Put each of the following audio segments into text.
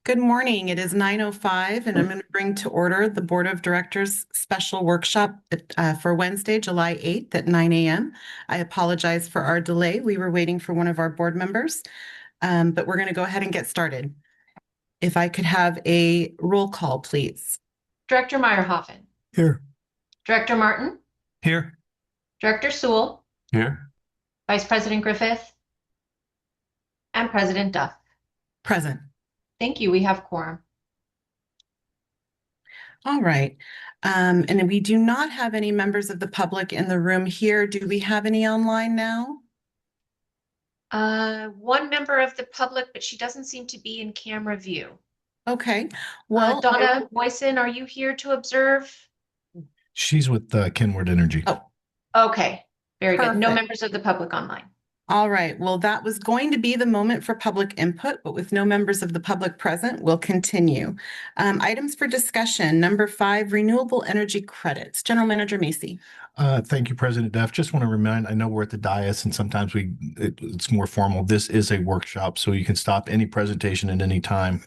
Good morning. It is 9:05, and I'm going to bring to order the Board of Directors special workshop for Wednesday, July 8th at 9 a.m. I apologize for our delay. We were waiting for one of our board members, but we're going to go ahead and get started. If I could have a roll call, please. Director Meyerhoffen. Here. Director Martin. Here. Director Sewell. Here. Vice President Griffith. And President Duff. Present. Thank you. We have quorum. All right. And we do not have any members of the public in the room here. Do we have any online now? One member of the public, but she doesn't seem to be in camera view. Okay. Well, Donna Boyson, are you here to observe? She's with Kenwood Energy. Oh, okay. Very good. No Perfect. members of the public online. All right. Well, that was going to be the moment for public input, but with no members of the public present, we'll continue. Items for discussion. Number 5, renewable energy credits. General Manager Macy. Thank you, President Duff. Just want to remind, I know we're at the dais and sometimes it's more formal. This is a workshop, so you can stop any presentation at any time.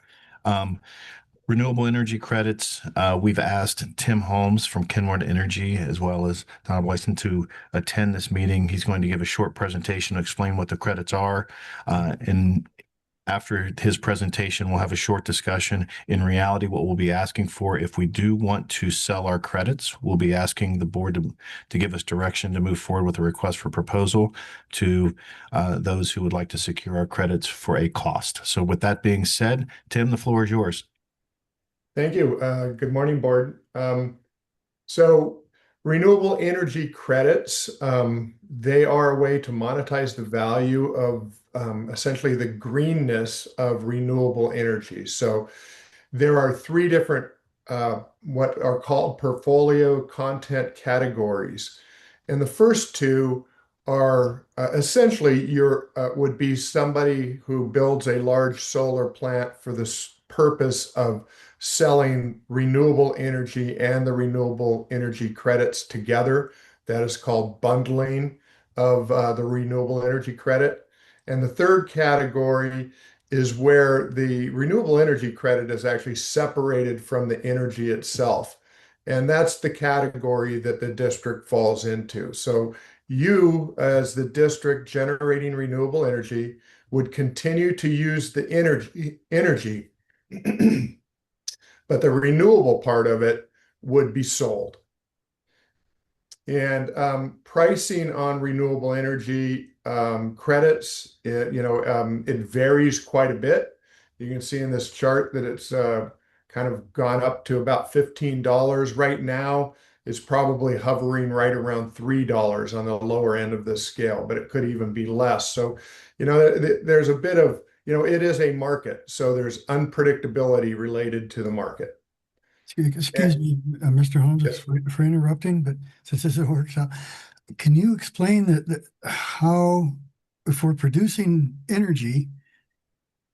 Renewable energy credits, we've asked Tim Holmes from Kenwood Energy as well as Donna Boyson to attend this meeting. He's going to give a short presentation to explain what the credits are. And after his presentation, we'll have a short discussion. In reality, what we'll be asking for, if we do want to sell our credits, we'll be asking the board to give us direction to move forward with a request for proposal to those who would like to secure our credits for a cost. So with that being said, Tim, the floor is yours. Thank you. Good morning, board. So renewable energy credits, they are a way to monetize the value of essentially the greenness of renewable energy. So there are 3 different what are called portfolio content categories. And the first 2 are essentially would be somebody who builds a large solar plant for this purpose of selling renewable energy and the renewable energy credits together. That is called bundling of the renewable energy credit. And the third category is where the renewable energy credit is actually separated from the energy itself. And that's the category that the district falls into. So you, as the district generating renewable energy, would continue to use the energy but the renewable part of it would be sold. And pricing on renewable energy credits, it varies quite a bit. You can see in this chart that it's kind of gone up to about $15 right now. It's probably hovering right around $3 on the lower end of this scale, but it could even be less. So, there's a bit of, it is a market, so there's unpredictability related to the market. Excuse me, Mr. Holmes, Yes. for interrupting, but since this is a workshop, can you explain that how, if we're producing energy,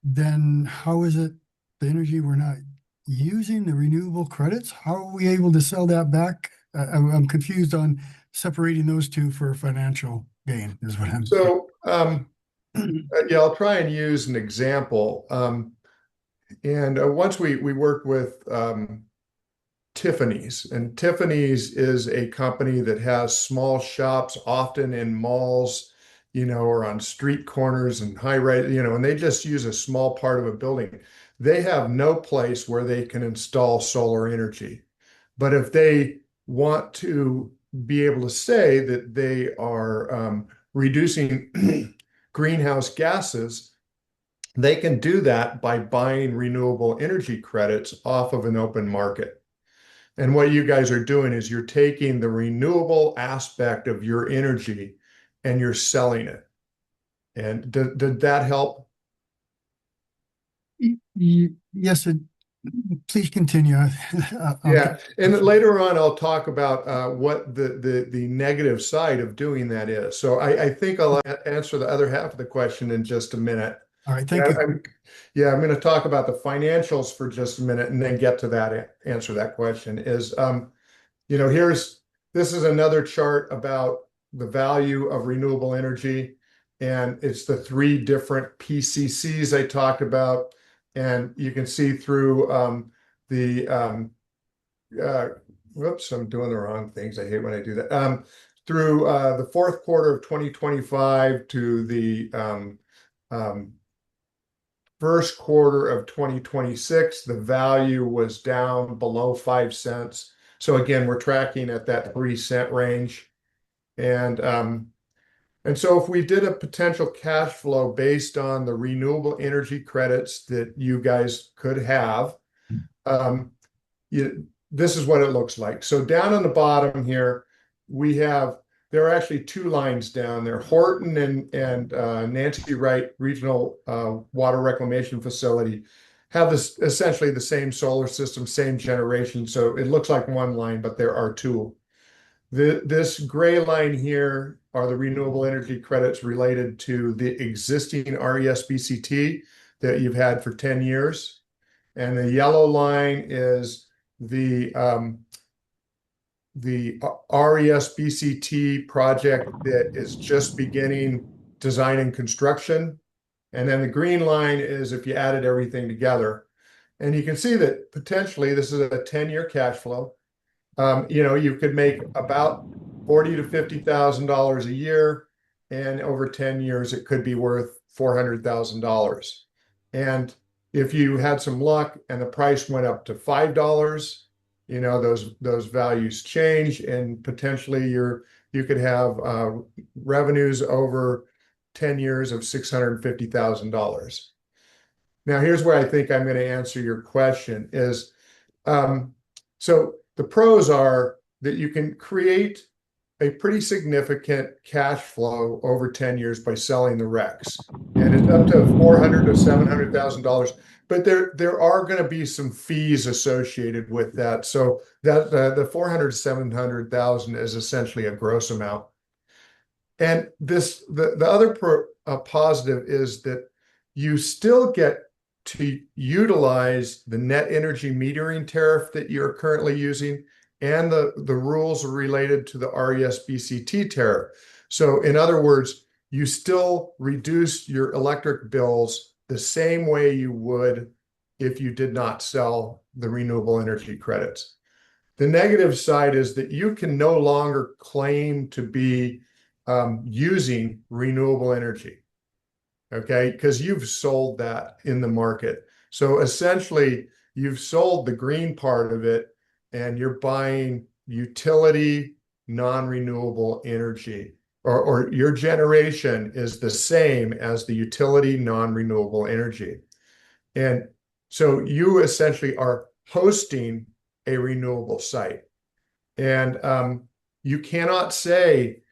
then how is it the energy we're not using, the renewable credits? How are we able to sell that back? I'm confused on separating those 2 for financial gain, is what I'm saying. So, yeah, I'll try and use an example. Once we worked with Tiffany's, and Tiffany's is a company that has small shops, often in malls, or on street corners and high-rise, and they just use a small part of a building. They have no place where they can install solar energy. But if they want to be able to say that they are reducing greenhouse gases, they can do that by buying renewable energy credits off of an open market. And what you guys are doing is you're taking the renewable aspect of your energy and you're selling it. And did that help? Yes, please continue. Yeah, and later on I'll talk about what the negative side of doing that is. So I think I'll answer the other half of the question in just a minute. All right, thank you. I'm going to talk about the financials for just a minute and then get to that, answer that question. This is another chart about the value of renewable energy, and it's the 3 different PCCs I talked about. And you can see through the whoops, I'm doing the wrong things. I hate when I do that. Through the fourth quarter of 2025 to the um, first quarter of 2026, the value was down below 5 cents. So again, we're tracking at that 3-cent range. And so if we did a potential cash flow based on the renewable energy credits that you guys could have, this is what it looks like. So down on the bottom here, there are actually two lines down there. Horton and Nancy Wright Regional Water Reclamation Facility have essentially the same solar system, same generation. So it looks like one line, but there are two. This gray line here are the renewable energy credits related to the existing RESBCT that you've had for 10 years. And the yellow line is the RESBCT project that is just beginning design and construction. And then the green line is if you added everything together. And you can see that potentially this is a 10-year cash flow. You could make about $40,000 to $50,000 a year, and over 10 years, it could be worth $400,000. And if you had some luck and the price went up to $5, those values change, and potentially you could have revenues over 10 years of $650,000. Now, here's where I think I'm going to answer your question is, so the pros are that you can create a pretty significant cash flow over 10 years by selling the RECs. And it's up to $400,000 to $700,000. But there are going to be some fees associated with that. So that the $400,000 to $700,000 is essentially a gross amount. And the other positive is that you still get to utilize the net energy metering tariff that you're currently using and the rules related to the RESBCT tariff. So in other words, you still reduce your electric bills the same way you would if you did not sell the renewable energy credits. The negative side is that you can no longer claim to be using renewable energy. Okay, because you've sold that in the market. So essentially, you've sold the green part of it and you're buying utility non-renewable energy, or your generation is the same as the utility non-renewable energy. And so you essentially are hosting a renewable site. And you cannot say,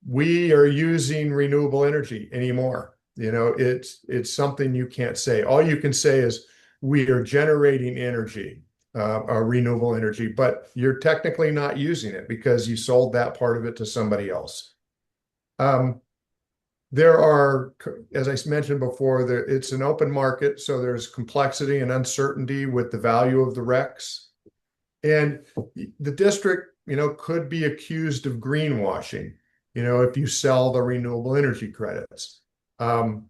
we are using renewable energy anymore. It's something you can't say. All you can say is we are generating energy, renewable energy, but you're technically not using it because you sold that part of it to somebody else. There are, as I mentioned before, it's an open market, so there's complexity and uncertainty with the value of the RECs. And the district, could be accused of greenwashing, if you sell the renewable energy credits. Again,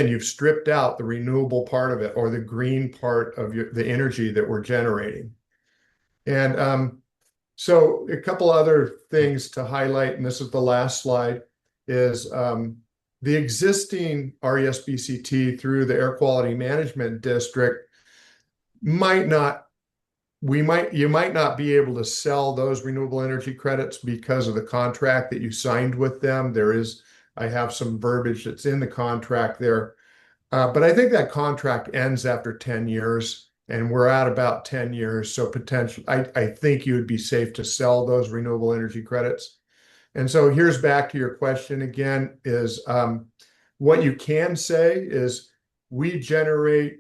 you've stripped out the renewable part of it or the green part of the energy that we're generating. And so a couple other things to highlight, and this is the last slide, is the existing RESBCT through the Air Quality Management District you might not be able to sell those renewable energy credits because of the contract that you signed with them. I have some verbiage that's in the contract there. But I think that contract ends after 10 years, and we're at about 10 years. So I think you would be safe to sell those renewable energy credits. And so here's back to your question again, is what you can say is we generate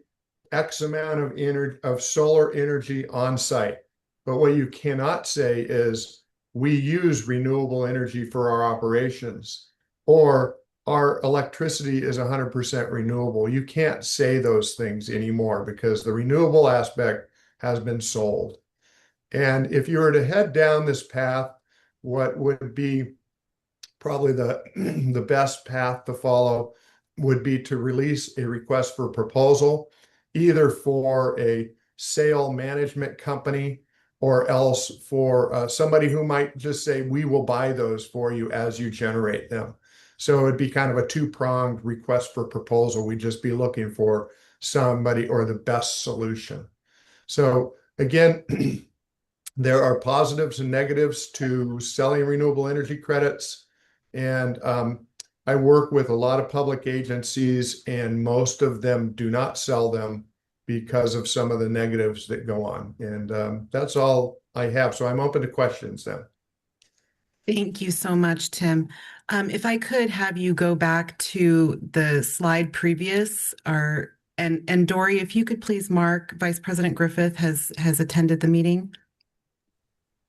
X amount of solar energy on site. But what you cannot say is we use renewable energy for our operations, or our electricity is 100% renewable. You can't say those things anymore because the renewable aspect has been sold. And if you were to head down this path, what would be probably the best path to follow would be to release a request for proposal, either for a sale management company or else for somebody who might just say, we will buy those for you as you generate them. So it'd be kind of a two-pronged request for proposal. We'd just be looking for somebody or the best solution. So again, there are positives and negatives to selling renewable energy credits. And I work with a lot of public agencies, and most of them do not sell them because of some of the negatives that go on. And that's all I have. So I'm open to questions then. Thank you so much, Tim. If I could have you go back to the slide previous, and Dory, if you could please mark Vice President Griffith has attended the meeting.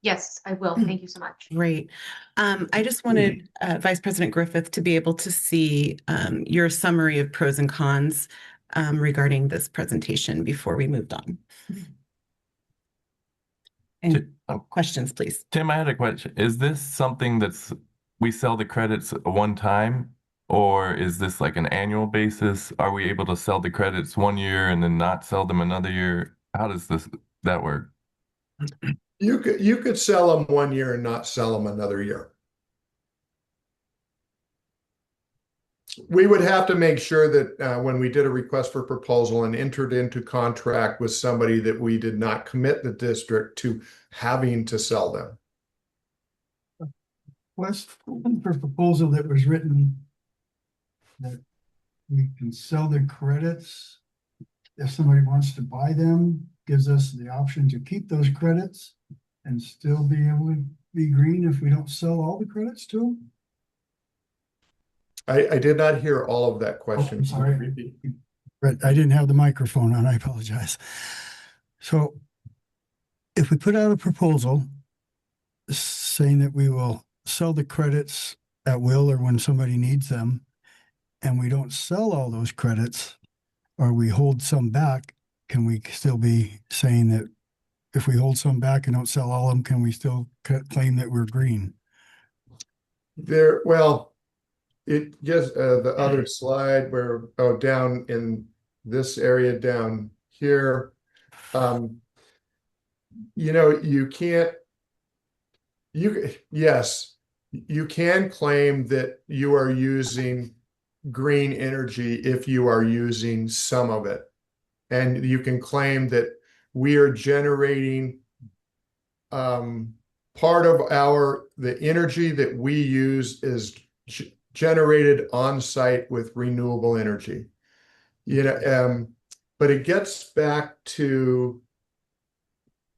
Yes, I will. Thank you so much. Great. I just wanted Vice President Griffith to be able to see your summary of pros and cons regarding this presentation before we moved on. And questions, please. Tim, I had a question. Is this something we sell the credits one time, or is this like an annual basis? Are we able to sell the credits 1 year and then not sell them another year? How does that work? You could sell them 1 year and not sell them another year. We would have to make sure that when we did a request for proposal and entered into contract with somebody, that we did not commit the district to having to sell them. Request for proposal that was written that we can sell the credits if somebody wants to buy them, gives us the option to keep those credits and still be able to be green if we don't sell all the credits to them. I did not hear all of that question. I'm sorry. But I didn't have the microphone on. I apologize. So if we put out a proposal saying that we will sell the credits at will or when somebody needs them, and we don't sell all those credits, or we hold some back, can we still be saying that if we hold some back and don't sell all of them, can we still claim that we're green? Well, it just the other slide where down in this area down here, you can't. Yes, you can claim that you are using green energy if you are using some of it, and you can claim that we are generating part of the energy that we use is generated on site with renewable energy. But it gets back to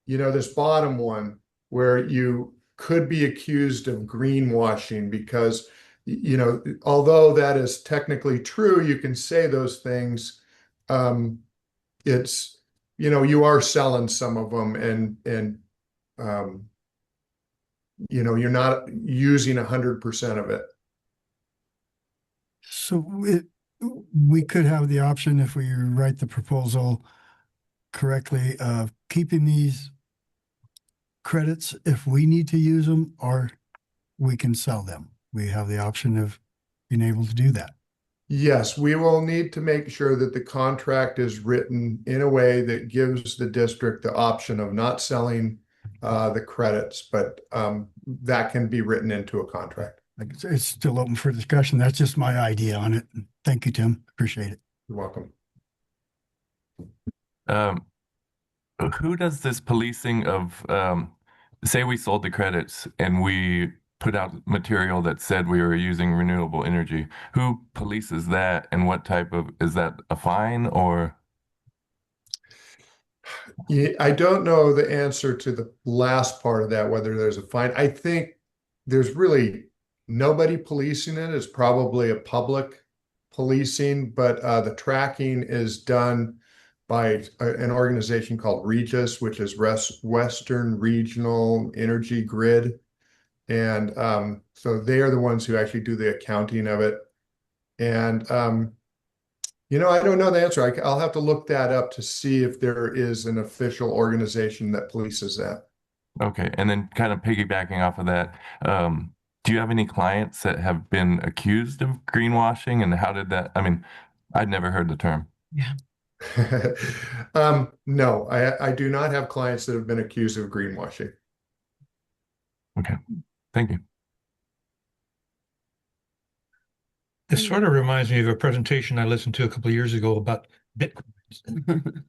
this bottom one where you could be accused of greenwashing because although that is technically true, you can say those things. It's you are selling some of them, and you're not using 100% of it. So we could have the option, if we write the proposal correctly, of keeping these credits if we need to use them, or we can sell them. We have the option of being able to do that. Yes, we will need to make sure that the contract is written in a way that gives the district the option of not selling the credits, but that can be written into a contract. It's still open for discussion. That's just my idea on it. Thank you, Tim. Appreciate it. You're welcome. Who does this policing of, say we sold the credits and we put out material that said we were using renewable energy? Who polices that, and what type of, is that a fine or? Yeah, I don't know the answer to the last part of that, whether there's a fine. I think there's really nobody policing it. It's probably a public policing, but the tracking is done by an organization called Regis, which is Western Regional Energy Grid. And so they are the ones who actually do the accounting of it. And, I don't know the answer. I'll have to look that up to see if there is an official organization that polices that. Okay. And then kind of piggybacking off of that, Do you have any clients that have been accused of greenwashing, and how did that? I mean, I'd never heard the term. Yeah. No, I do not have clients that have been accused of greenwashing. Okay, thank you. This sort of reminds me of a presentation I listened to a couple of years ago about Bitcoins.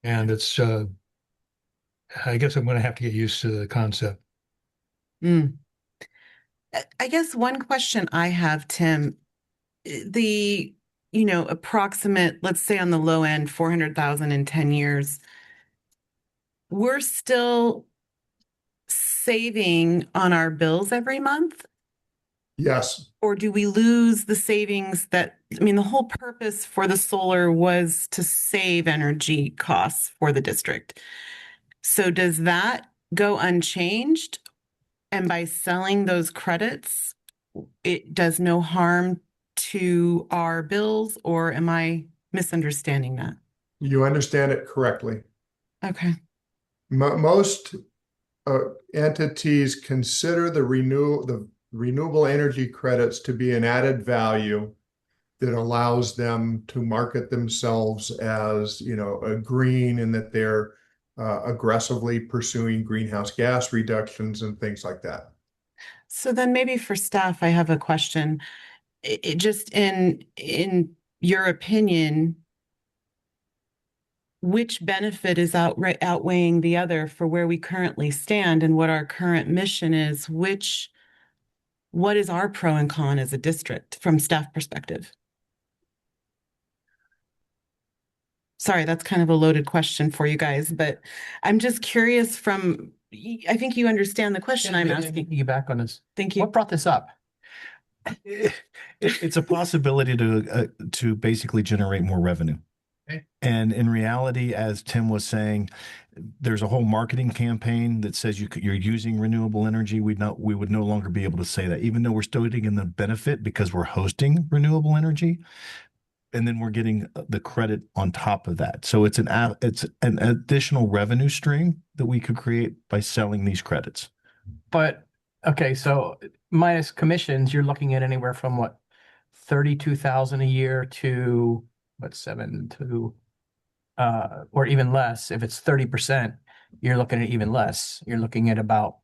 And it's, I guess I'm going to have to get used to the concept. Mm. I guess one question I have, Tim, the, approximate, let's say on the low end, 400,000 in 10 years, we're still saving on our bills every month? Yes, Or do we lose the savings the whole purpose for the solar was to save energy costs for the district. So does that go unchanged? And by selling those credits, it does no harm to our bills, or am I misunderstanding that? you understand it correctly. Okay. Most entities consider the renewable energy credits to be an added value that allows them to market themselves as, a green, and that they're aggressively pursuing greenhouse gas reductions and things like that. So then maybe for staff, I have a question. It just in your opinion, which benefit is outweighing the other for where we currently stand and what our current mission is? What is our pro and con as a district from staff perspective? Sorry, that's kind of a loaded question for you guys, but I'm just curious I think you understand the question I'm asking. You back on this. Thank you. What brought this up? It's a possibility to basically generate more revenue. Okay. And in reality, as Tim was saying, there's a whole marketing campaign that says you're using renewable energy. We would no longer be able to say that, even though we're still getting the benefit because we're hosting renewable energy, and then we're getting the credit on top of that. So it's an additional revenue stream that we could create by selling these credits. But okay, so minus commissions, you're looking at anywhere from what, 32,000 a year to what, 7 to or even less. If it's 30%, you're looking at even less. You're looking at about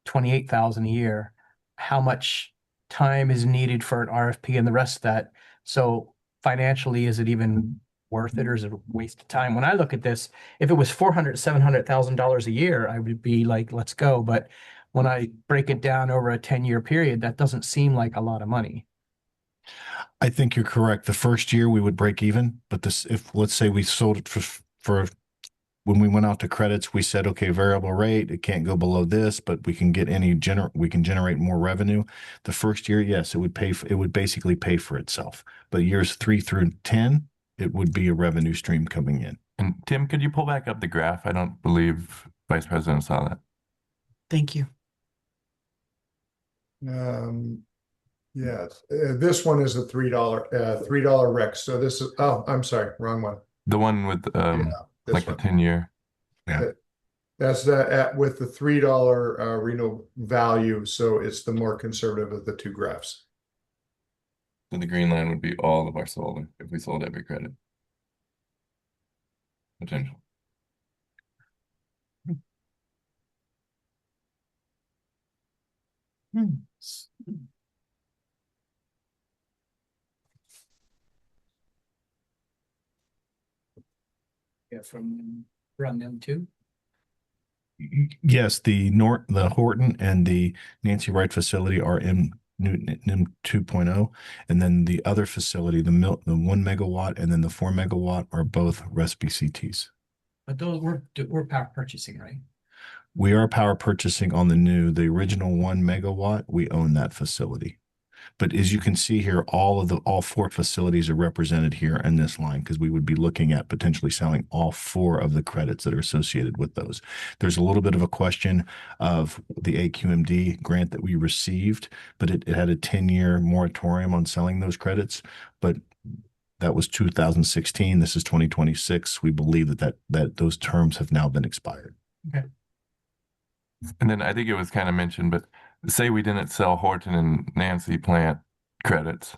28,000 a year. How much time is needed for an RFP and the rest of that? So financially, is it even worth it, or is it a waste of time? When I look at this, if it was $400,000-$700,000 a year, I would be like, let's go. But when I break it down over a 10-year period, that doesn't seem like a lot of money. I think you're correct. The first year we would break even, but if let's say we sold it for when we went out to credits, we said, okay, variable rate, it can't go below this, but we can generate more revenue. The first year, yes, it would basically pay for itself. But years 3 through 10, it would be a revenue stream coming in. And Tim, could you pull back up the graph? I don't believe Vice President saw that. Thank you. Yes, this one is a $3 rec. So this is, oh, I'm sorry, wrong one. The one with This like one. the 10-year. That's with the $3 renewal value. So it's the more conservative of the two graphs. So the green line would be all of our solar if we sold every credit. Potential. Yeah, from run them too. Yes, the Horton and the Nancy Wright facility are in NIM 2.0, and then the other facility, the 1 megawatt and then the 4 megawatt, are both RESP-CTs. But those we're power purchasing, right? We are power purchasing on the original 1 megawatt. We own that facility. But as you can see here, all 4 facilities are represented here in this line, because we would be looking at potentially selling all 4 of the credits that are associated with those. There's a little bit of a question of the AQMD grant that we received, but it had a 10-year moratorium on selling those credits. But that was 2016. This is 2026. We believe that those terms have now been expired. Okay. And then I think it was kind of mentioned, but say we didn't sell Horton and Nancy plant credits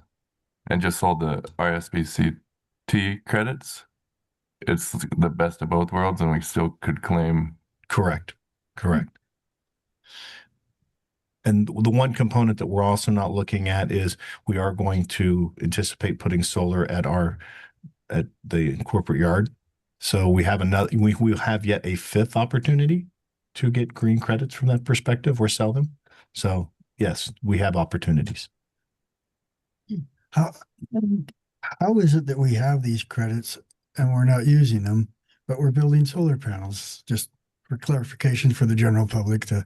and just sold the RSBCT credits, it's the best of both worlds, and we still could claim. Correct. Correct. And the one component that we're also not looking at is we are going to anticipate putting solar at the corporate yard. So we have we have yet a fifth opportunity to get green credits from that perspective or sell them. So yes, we have opportunities. How, how is it that we have these credits and we're not using them, but we're building solar panels? Just for clarification for the general public to.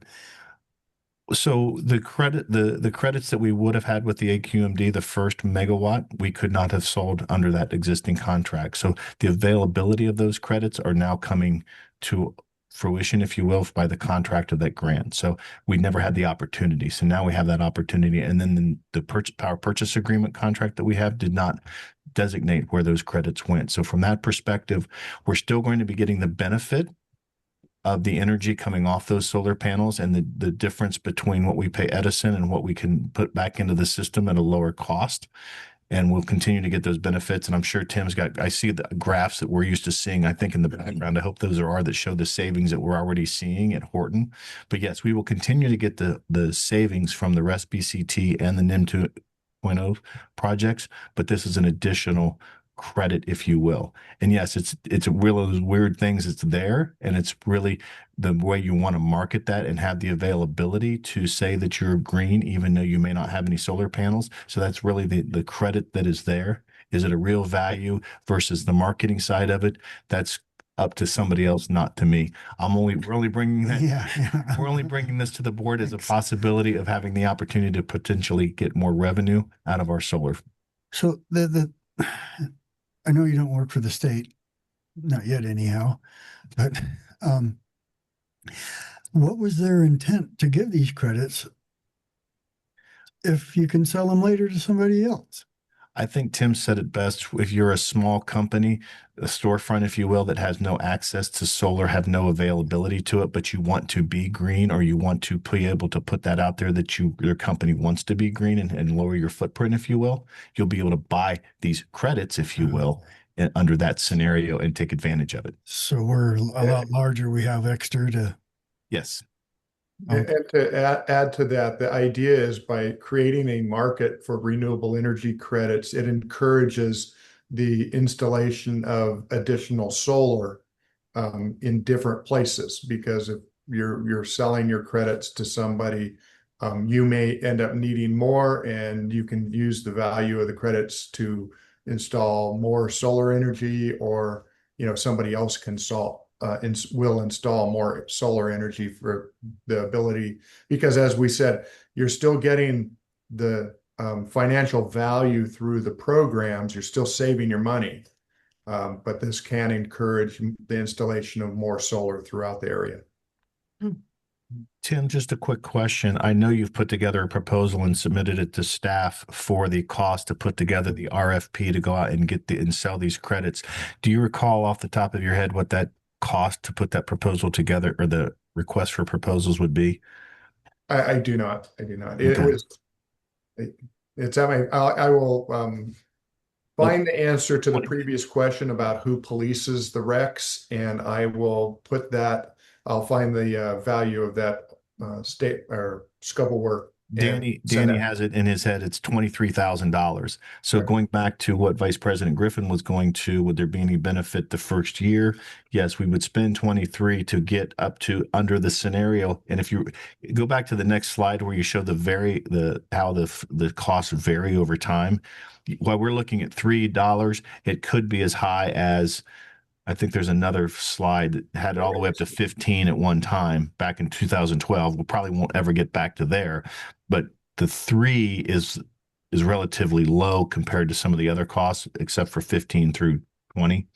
So the credits that we would have had with the AQMD, the first megawatt, we could not have sold under that existing contract. So the availability of those credits are now coming to fruition, if you will, by the contract of that grant. So we never had the opportunity. So now we have that opportunity. And then the power purchase agreement contract that we have did not designate where those credits went. So from that perspective, we're still going to be getting the benefit of the energy coming off those solar panels, and the difference between what we pay Edison and what we can put back into the system at a lower cost. And we'll continue to get those benefits. And I'm sure Tim's I see the graphs that we're used to seeing, I think, in the background. I hope those are that show the savings that we're already seeing at Horton. But yes, we will continue to get the savings from the REST BCT and the NIM 2.0 projects, but this is an additional credit, if you will. And yes, it's one of those weird things. It's there, and it's really the way you want to market that and have the availability to say that you're green, even though you may not have any solar panels. So that's really the credit that is there. Is it a real value versus the marketing side of it? That's up to somebody else, not to me. We're only bringing that. Yeah. We're only bringing this to the board as a possibility of having the opportunity to potentially get more revenue out of our solar. So I know you don't work for the state, not yet anyhow, but what was their intent to give these credits if you can sell them later to somebody else? I think Tim said it best. If you're a small company, a storefront, if you will, that has no access to solar, have no availability to it, but you want to be green, or you want to be able to put that out there that your company wants to be green and lower your footprint, if you will, you'll be able to buy these credits, if you will, under that scenario and take advantage of it. So we're a lot larger. We have extra to. Yes. And to add to that, the idea is by creating a market for renewable energy credits, it encourages the installation of additional solar in different places. Because if you're selling your credits to somebody, you may end up needing more, and you can use the value of the credits to install more solar energy, or somebody else can will install more solar energy for the ability, because as we said, you're still getting the financial value through the programs, you're still saving your money. But this can encourage the installation of more solar throughout the area. Tim, just a quick question. I know you've put together a proposal and submitted it to staff for the cost to put together the RFP to go out and and sell these credits. Do you recall off the top of your head what that cost to put that proposal together, or the request for proposals, would be? I do not. It Okay. was. It's I will find the answer to the previous question about who polices the RECs, and I will put that. I'll find the value of that state or scope of work. Danny has it in his head. It's $23,000. So Right. Going back to what Vice President Griffin was going to, would there be any benefit the first year? Yes, we would spend 23 to get up to under the scenario. And if you go back to the next slide where you show how the costs vary over time, while we're looking at $3, it could be as high as, I think there's another slide that had it all the way up to 15 at one time back in 2012. We probably won't ever get back to there, but the 3 is relatively low compared to some of the other costs, except for 15 through 20.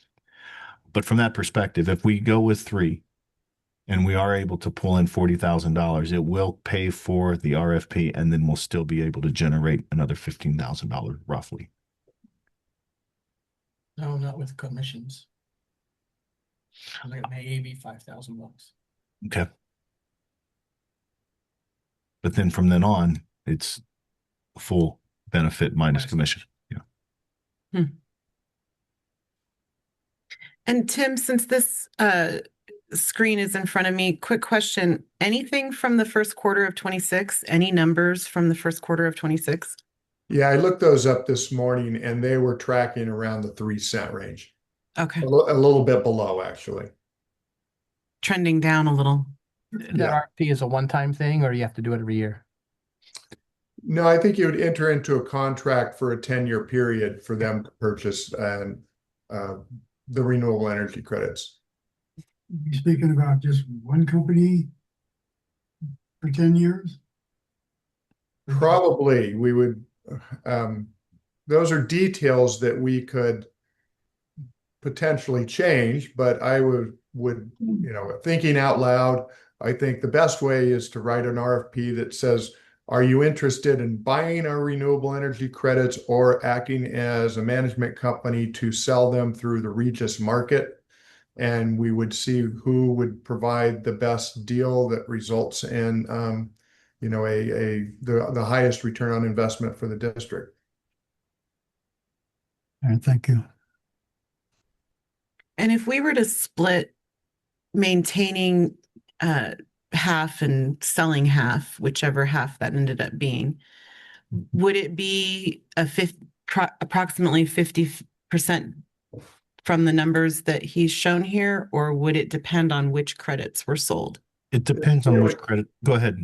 But from that perspective, if we go with 3 and we are able to pull in $40,000, it will pay for the RFP, and then we'll still be able to generate another $15,000 roughly. No, not with commissions. Maybe $5,000. Okay. But then from then on, it's a full benefit minus commission. Yeah. And Tim, since this screen is in front of me, quick question. Anything from the first quarter of 26? Any numbers from the first quarter of 26? Yeah, I looked those up this morning and they were tracking around the 3 cent range. Okay. A little bit below, actually. Trending down a little. That Yeah. RFP is a one-time thing, or you have to do it every year? No, I think you would enter into a contract for a 10-year period for them to purchase the renewable energy credits. You're speaking about just one company for 10 years? Probably we would, those are details that we could potentially change, but I would, thinking out loud, I think the best way is to write an RFP that says, are you interested in buying our renewable energy credits or acting as a management company to sell them through the Regis market? And we would see who would provide the best deal that results in, the highest return on investment for the district. All right, thank you. And if we were to split maintaining half and selling half, whichever half that ended up being, would it be approximately 50% from the numbers that he's shown here, or would it depend on which credits were sold? It depends on which credit. Go ahead,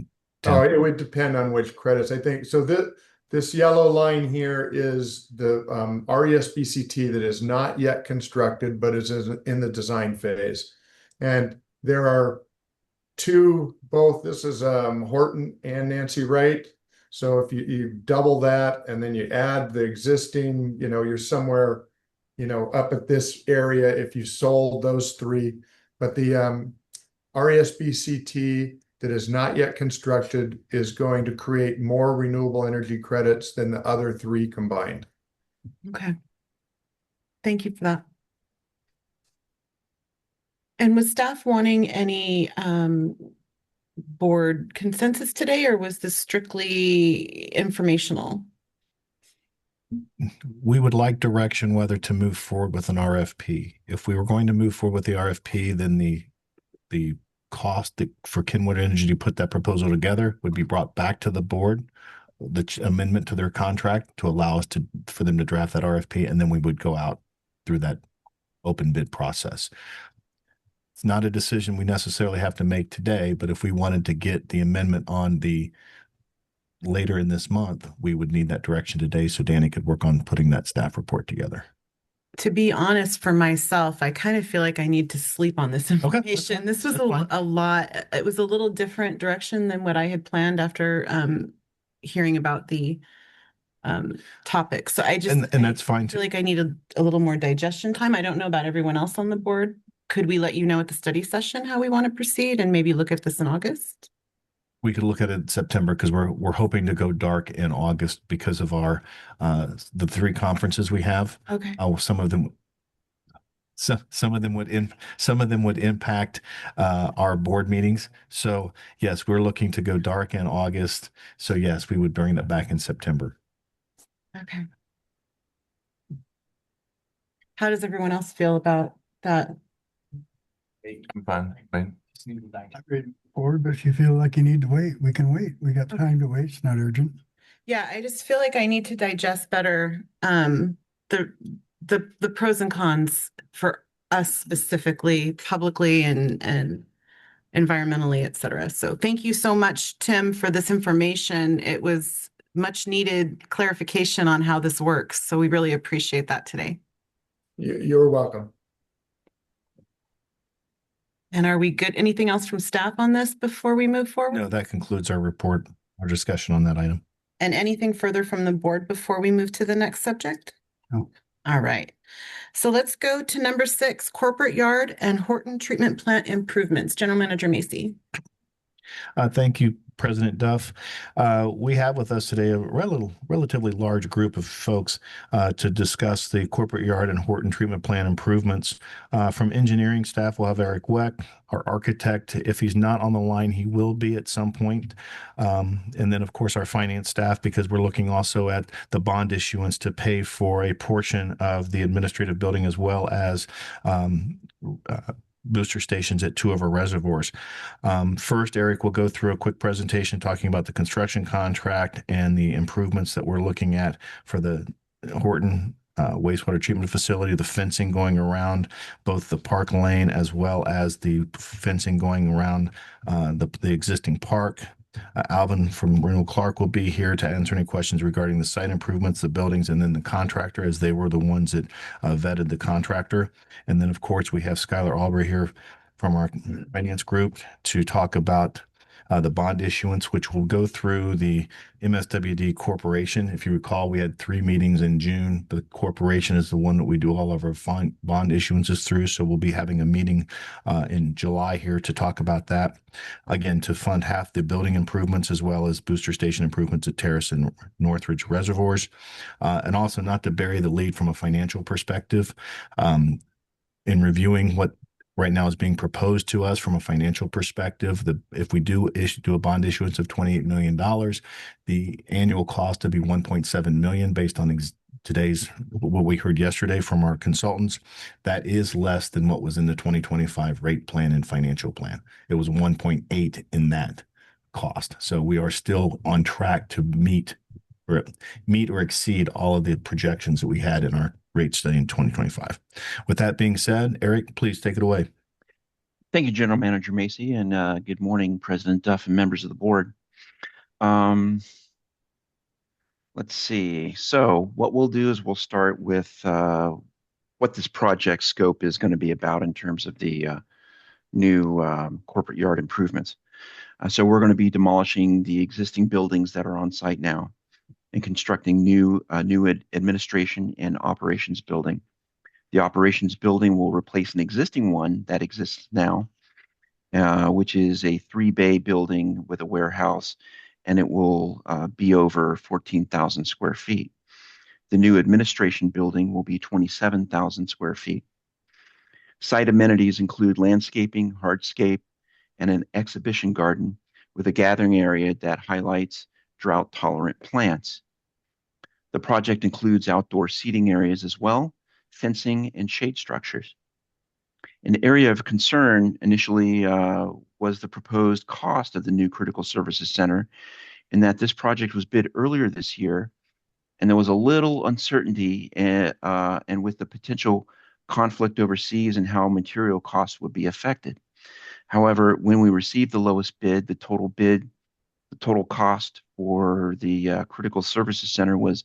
Tim. Oh, it would depend on which credits. I think so. This yellow line here is the RESBCT that is not yet constructed, but is in the design phase. And there are two, both, this is Horton and Nancy Wright. So if you double that and then you add the existing, you're somewhere, up at this area if you sold those three. But the RESBCT that is not yet constructed is going to create more renewable energy credits than the other three combined. Okay. Thank you for that. And was staff wanting any board consensus today, or was this strictly informational? We would like direction whether to move forward with an RFP. If we were going to move forward with the RFP, then the cost for Kenwood Energy to put that proposal together would be brought back to the board, the amendment to their contract to allow us for them to draft that RFP, and then we would go out through that open bid process. It's not a decision we necessarily have to make today, but if we wanted to get the amendment on the later in this month, we would need that direction today so Danny could work on putting that staff report together. To be honest, for myself, I kind of feel like I need to sleep on this information. Okay, this was fine. a lot. It was a little different direction than what I had planned after hearing about the topic. So I just And that's fine I feel too. like I need a little more digestion time. I don't know about everyone else on the board. Could we let you know at the study session how we want to proceed and maybe look at this in August? We could look at it in September because we're hoping to go dark in August because of our the 3 conferences we have. Okay. Some of them would impact our board meetings. So yes, we're looking to go dark in August. So yes, we would bring that back in September. Okay. How does everyone else feel about that? I'm fine. Fine. Board, but if you feel like you need to wait, we can wait. We got time to wait. It's not urgent. Yeah, I just feel like I need to digest better the pros and cons for us specifically, publicly and environmentally, et cetera. So thank you so much, Tim, for this information. It was much needed clarification on how this works. So we really appreciate that today. You're welcome. And are we good? Anything else from staff on this before we move forward? No, that concludes our report, our discussion on that item. And anything further from the board before we move to the next subject? No. All right. So let's go to number 6, corporate yard and Horton treatment plant improvements. General Manager Macy. Thank you, President Duff. We have with us today a relatively large group of folks to discuss the corporate yard and Horton treatment plan improvements. From engineering staff, we'll have Eric Weck, our architect. If he's not on the line, he will be at some point. And then, of course, our finance staff, because we're looking also at the bond issuance to pay for a portion of the administrative building as well as booster stations at two of our reservoirs. First, Eric will go through a quick presentation talking about the construction contract and the improvements that we're looking at for the Horton wastewater treatment facility, the fencing going around both the park lane as well as the fencing going around the existing park. Alvin from Reno Clark will be here to answer any questions regarding the site improvements, the buildings, and then the contractor, as they were the ones that vetted the contractor. And then, of course, we have Skylar Albury here from our finance group to talk about the bond issuance, which will go through the MSWD corporation. If you recall, we had 3 meetings in June. The corporation is the one that we do all of our bond issuances through. So we'll be having a meeting in July here to talk about that. Again, to fund half the building improvements as well as booster station improvements at Terrace and Northridge reservoirs. And also not to bury the lead from a financial perspective. In reviewing what right now is being proposed to us from a financial perspective, if we do a bond issuance of $28 million, the annual cost to be $1.7 million based on today's what we heard yesterday from our consultants. That is less than what was in the 2025 rate plan and financial plan. It was 1.8 in that cost. So we are still on track to meet or exceed all of the projections that we had in our rate study in 2025. With that being said, Eric, please take it away. Thank you, General Manager Macy, and good morning, President Duff and members of the board. Let's see. So what we'll do is we'll start with what this project scope is going to be about in terms of the new corporate yard improvements. So we're going to be demolishing the existing buildings that are on site now and constructing new administration and operations building. The operations building will replace an existing one that exists now, which is a 3-bay building with a warehouse, and it will be over 14,000 square feet. The new administration building will be 27,000 square feet. Site amenities include landscaping, hardscape, and an exhibition garden with a gathering area that highlights drought-tolerant plants. The project includes outdoor seating areas as well, fencing, and shade structures. An area of concern initially was the proposed cost of the new Critical Services Center, in that this project was bid earlier this year, and there was a little uncertainty and with the potential conflict overseas and how material costs would be affected. However, when we received the lowest bid, the total cost for the Critical Services Center was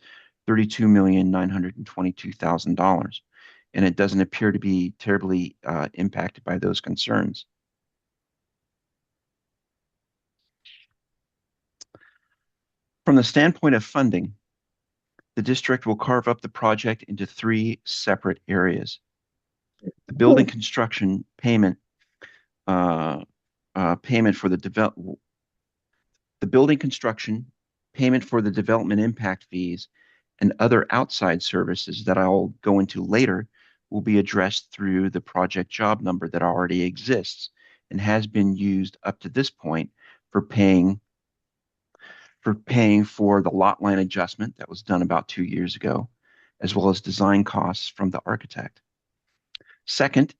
$32,922,000, and it doesn't appear to be terribly impacted by those concerns. From the standpoint of funding, the district will carve up the project into 3 separate areas. The building construction payment for the building construction payment for the development impact fees and other outside services that I'll go into later will be addressed through the project job number that already exists and has been used up to this point for paying for the lot line adjustment that was done about 2 years ago, as well as design costs from the architect. Second,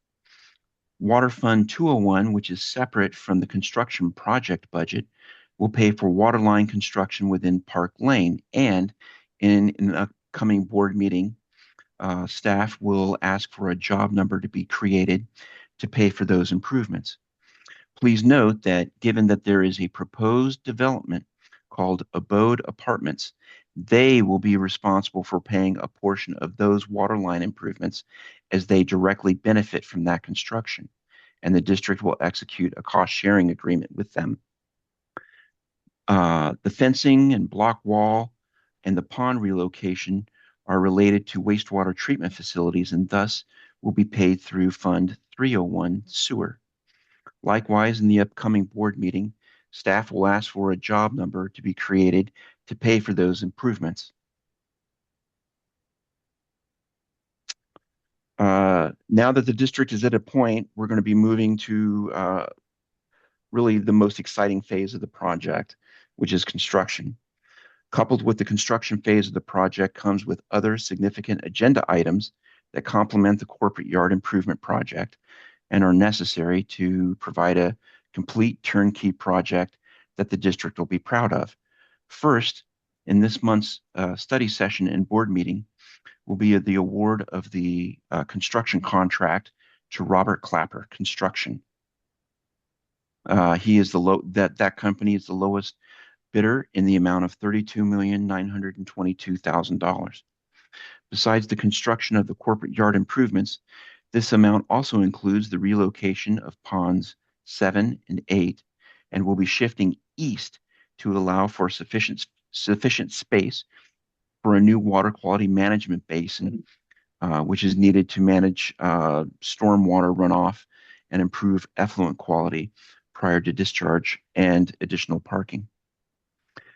Water Fund 201, which is separate from the construction project budget, will pay for water line construction within Park Lane, and in an upcoming board meeting, staff will ask for a job number to be created to pay for those improvements. Please note that given that there is a proposed development called Abode Apartments, they will be responsible for paying a portion of those water line improvements as they directly benefit from that construction, and the district will execute a cost-sharing agreement with them. The fencing and block wall and the pond relocation are related to wastewater treatment facilities and thus will be paid through Fund 301 Sewer. Likewise, in the upcoming board meeting, staff will ask for a job number to be created to pay for those improvements. Now that the district is at a point, we're going to be moving to really the most exciting phase of the project, which is construction. Coupled with the construction phase of the project comes with other significant agenda items that complement the corporate yard improvement project and are necessary to provide a complete turnkey project that the district will be proud of. First, in this month's study session and board meeting will be the award of the construction contract to Robert Clapper Construction. He is that company is the lowest bidder in the amount of $32,922,000. Besides the construction of the corporate yard improvements, this amount also includes the relocation of ponds 7 and 8 and will be shifting east to allow for sufficient space for a new water quality management basin, which is needed to manage stormwater runoff and improve effluent quality prior to discharge and additional parking.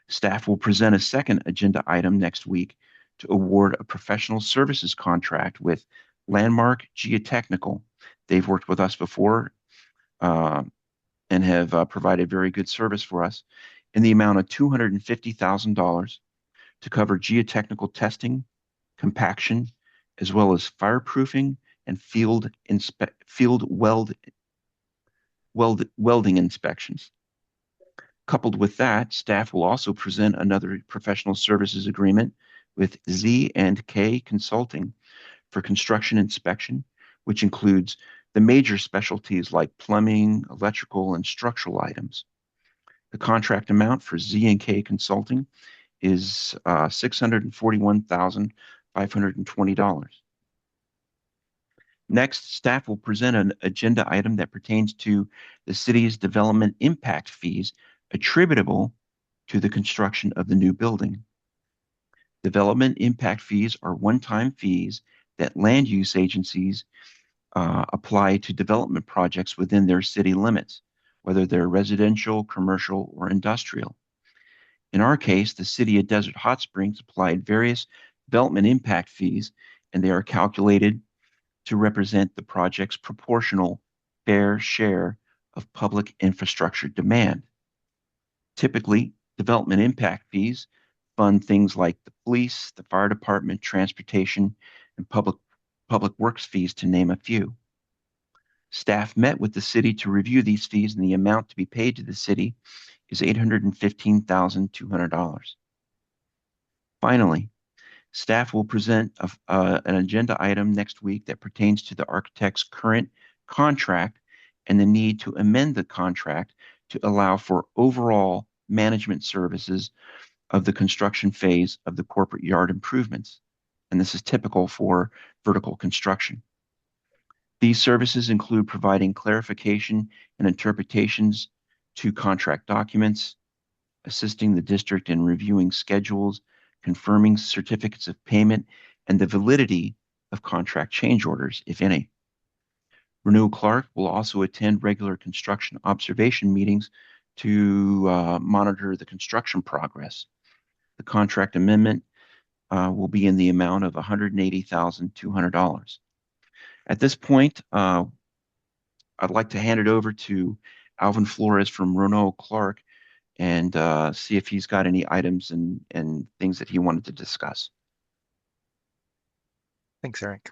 Staff will present a second agenda item next week to award a professional services contract with Landmark Geotechnical. They've worked with us before and have provided very good service for us in the amount of $250,000 to cover geotechnical testing, compaction, as well as fireproofing and field welding inspections. Coupled with that, staff will also present another professional services agreement with Z&K Consulting for construction inspection, which includes the major specialties like plumbing, electrical, and structural items. The contract amount for Z&K Consulting is $641,520. Next, staff will present an agenda item that pertains to the city's development impact fees attributable to the construction of the new building. Development impact fees are one-time fees that land use agencies apply to development projects within their city limits, whether they're residential, commercial, or industrial. In our case, the city of Desert Hot Springs applied various development impact fees, and they are calculated to represent the project's proportional fair share of public infrastructure demand. Typically, development impact fees fund things like the police, the fire department, transportation, and public works fees, to name a few. Staff met with the city to review these fees, and the amount to be paid to the city is $815,200. Finally, staff will present an agenda item next week that pertains to the architect's current contract and the need to amend the contract to allow for overall management services of the construction phase of the corporate yard improvements. And this is typical for vertical construction. These services include providing clarification and interpretations to contract documents, assisting the district in reviewing schedules, confirming certificates of payment, and the validity of contract change orders, if any. Renew Clark will also attend regular construction observation meetings to monitor the construction progress. The contract amendment will be in the amount of $180,200. At this point, I'd like to hand it over to Alvin Flores from Renew Clark and see if he's got any items and things that he wanted to discuss. Thanks, Eric.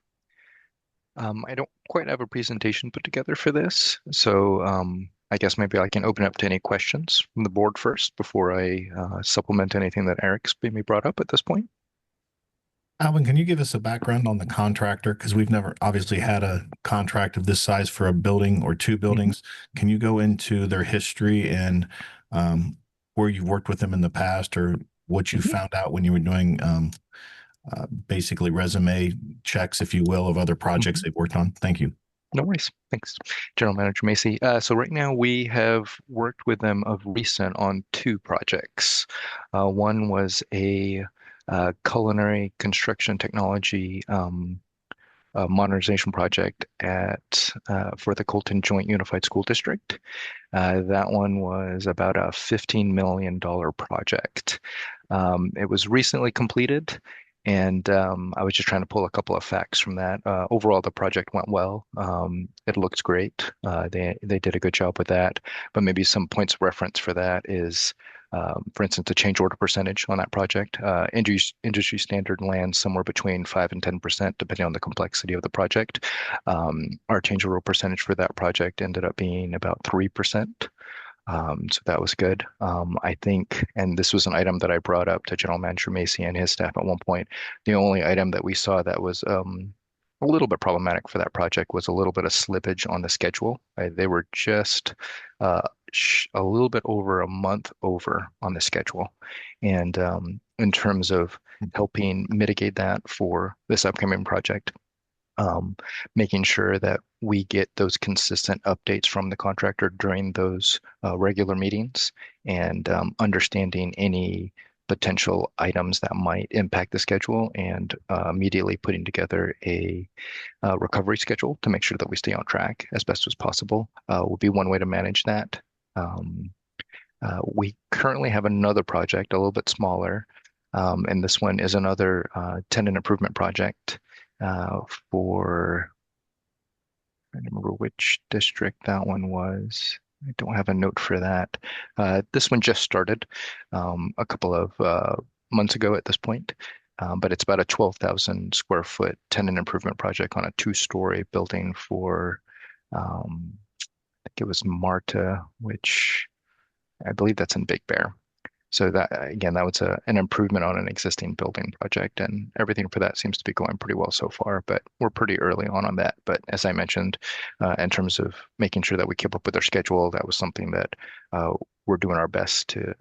I don't quite have a presentation put together for this, so I guess maybe I can open up to any questions from the board first before I supplement anything that Eric's maybe brought up at this point. Alvin, can you give us a background on the contractor? Because we've never obviously had a contract of this size for a building or two buildings. Can you go into their history and where you've worked with them in the past, or what you found out when you were doing basically resume checks, if you will, of other projects they've worked on? Thank you. No worries. Thanks, General Manager Macy. So right now we have worked with them of recent on two projects. One was a culinary construction technology modernization project at for the Colton Joint Unified School District. That one was about a $15 million project. It was recently completed, and I was just trying to pull a couple of facts from that. Overall, the project went well. It looks great. They did a good job with that. But maybe some points of reference for that is, for instance, the change order percentage on that project. Industry standard lands somewhere between 5 and 10%, depending on the complexity of the project. Our change order percentage for that project ended up being about 3%. So that was good. I think, and this was an item that I brought up to General Manager Macy and his staff at one point. The only item that we saw that was a little bit problematic for that project was a little bit of slippage on the schedule. They were just a little bit over a month over on the schedule. And in terms of helping mitigate that for this upcoming project, making sure that we get those consistent updates from the contractor during those regular meetings, and understanding any potential items that might impact the schedule, and immediately putting together a recovery schedule to make sure that we stay on track as best as possible will be one way to manage that. We currently have another project, a little bit smaller, and this one is another tenant improvement project for, I don't remember which district that one was. I don't have a note for that. This one just started a couple of months ago at this point, but it's about a 12,000 square foot tenant improvement project on a 2-story building for, I think it was Marta, which I believe that's in Big Bear. So that, again, that was an improvement on an existing building project, and everything for that seems to be going pretty well so far, but we're pretty early on that. But as I mentioned, in terms of making sure that we keep up with our schedule, that was something that we're doing our best to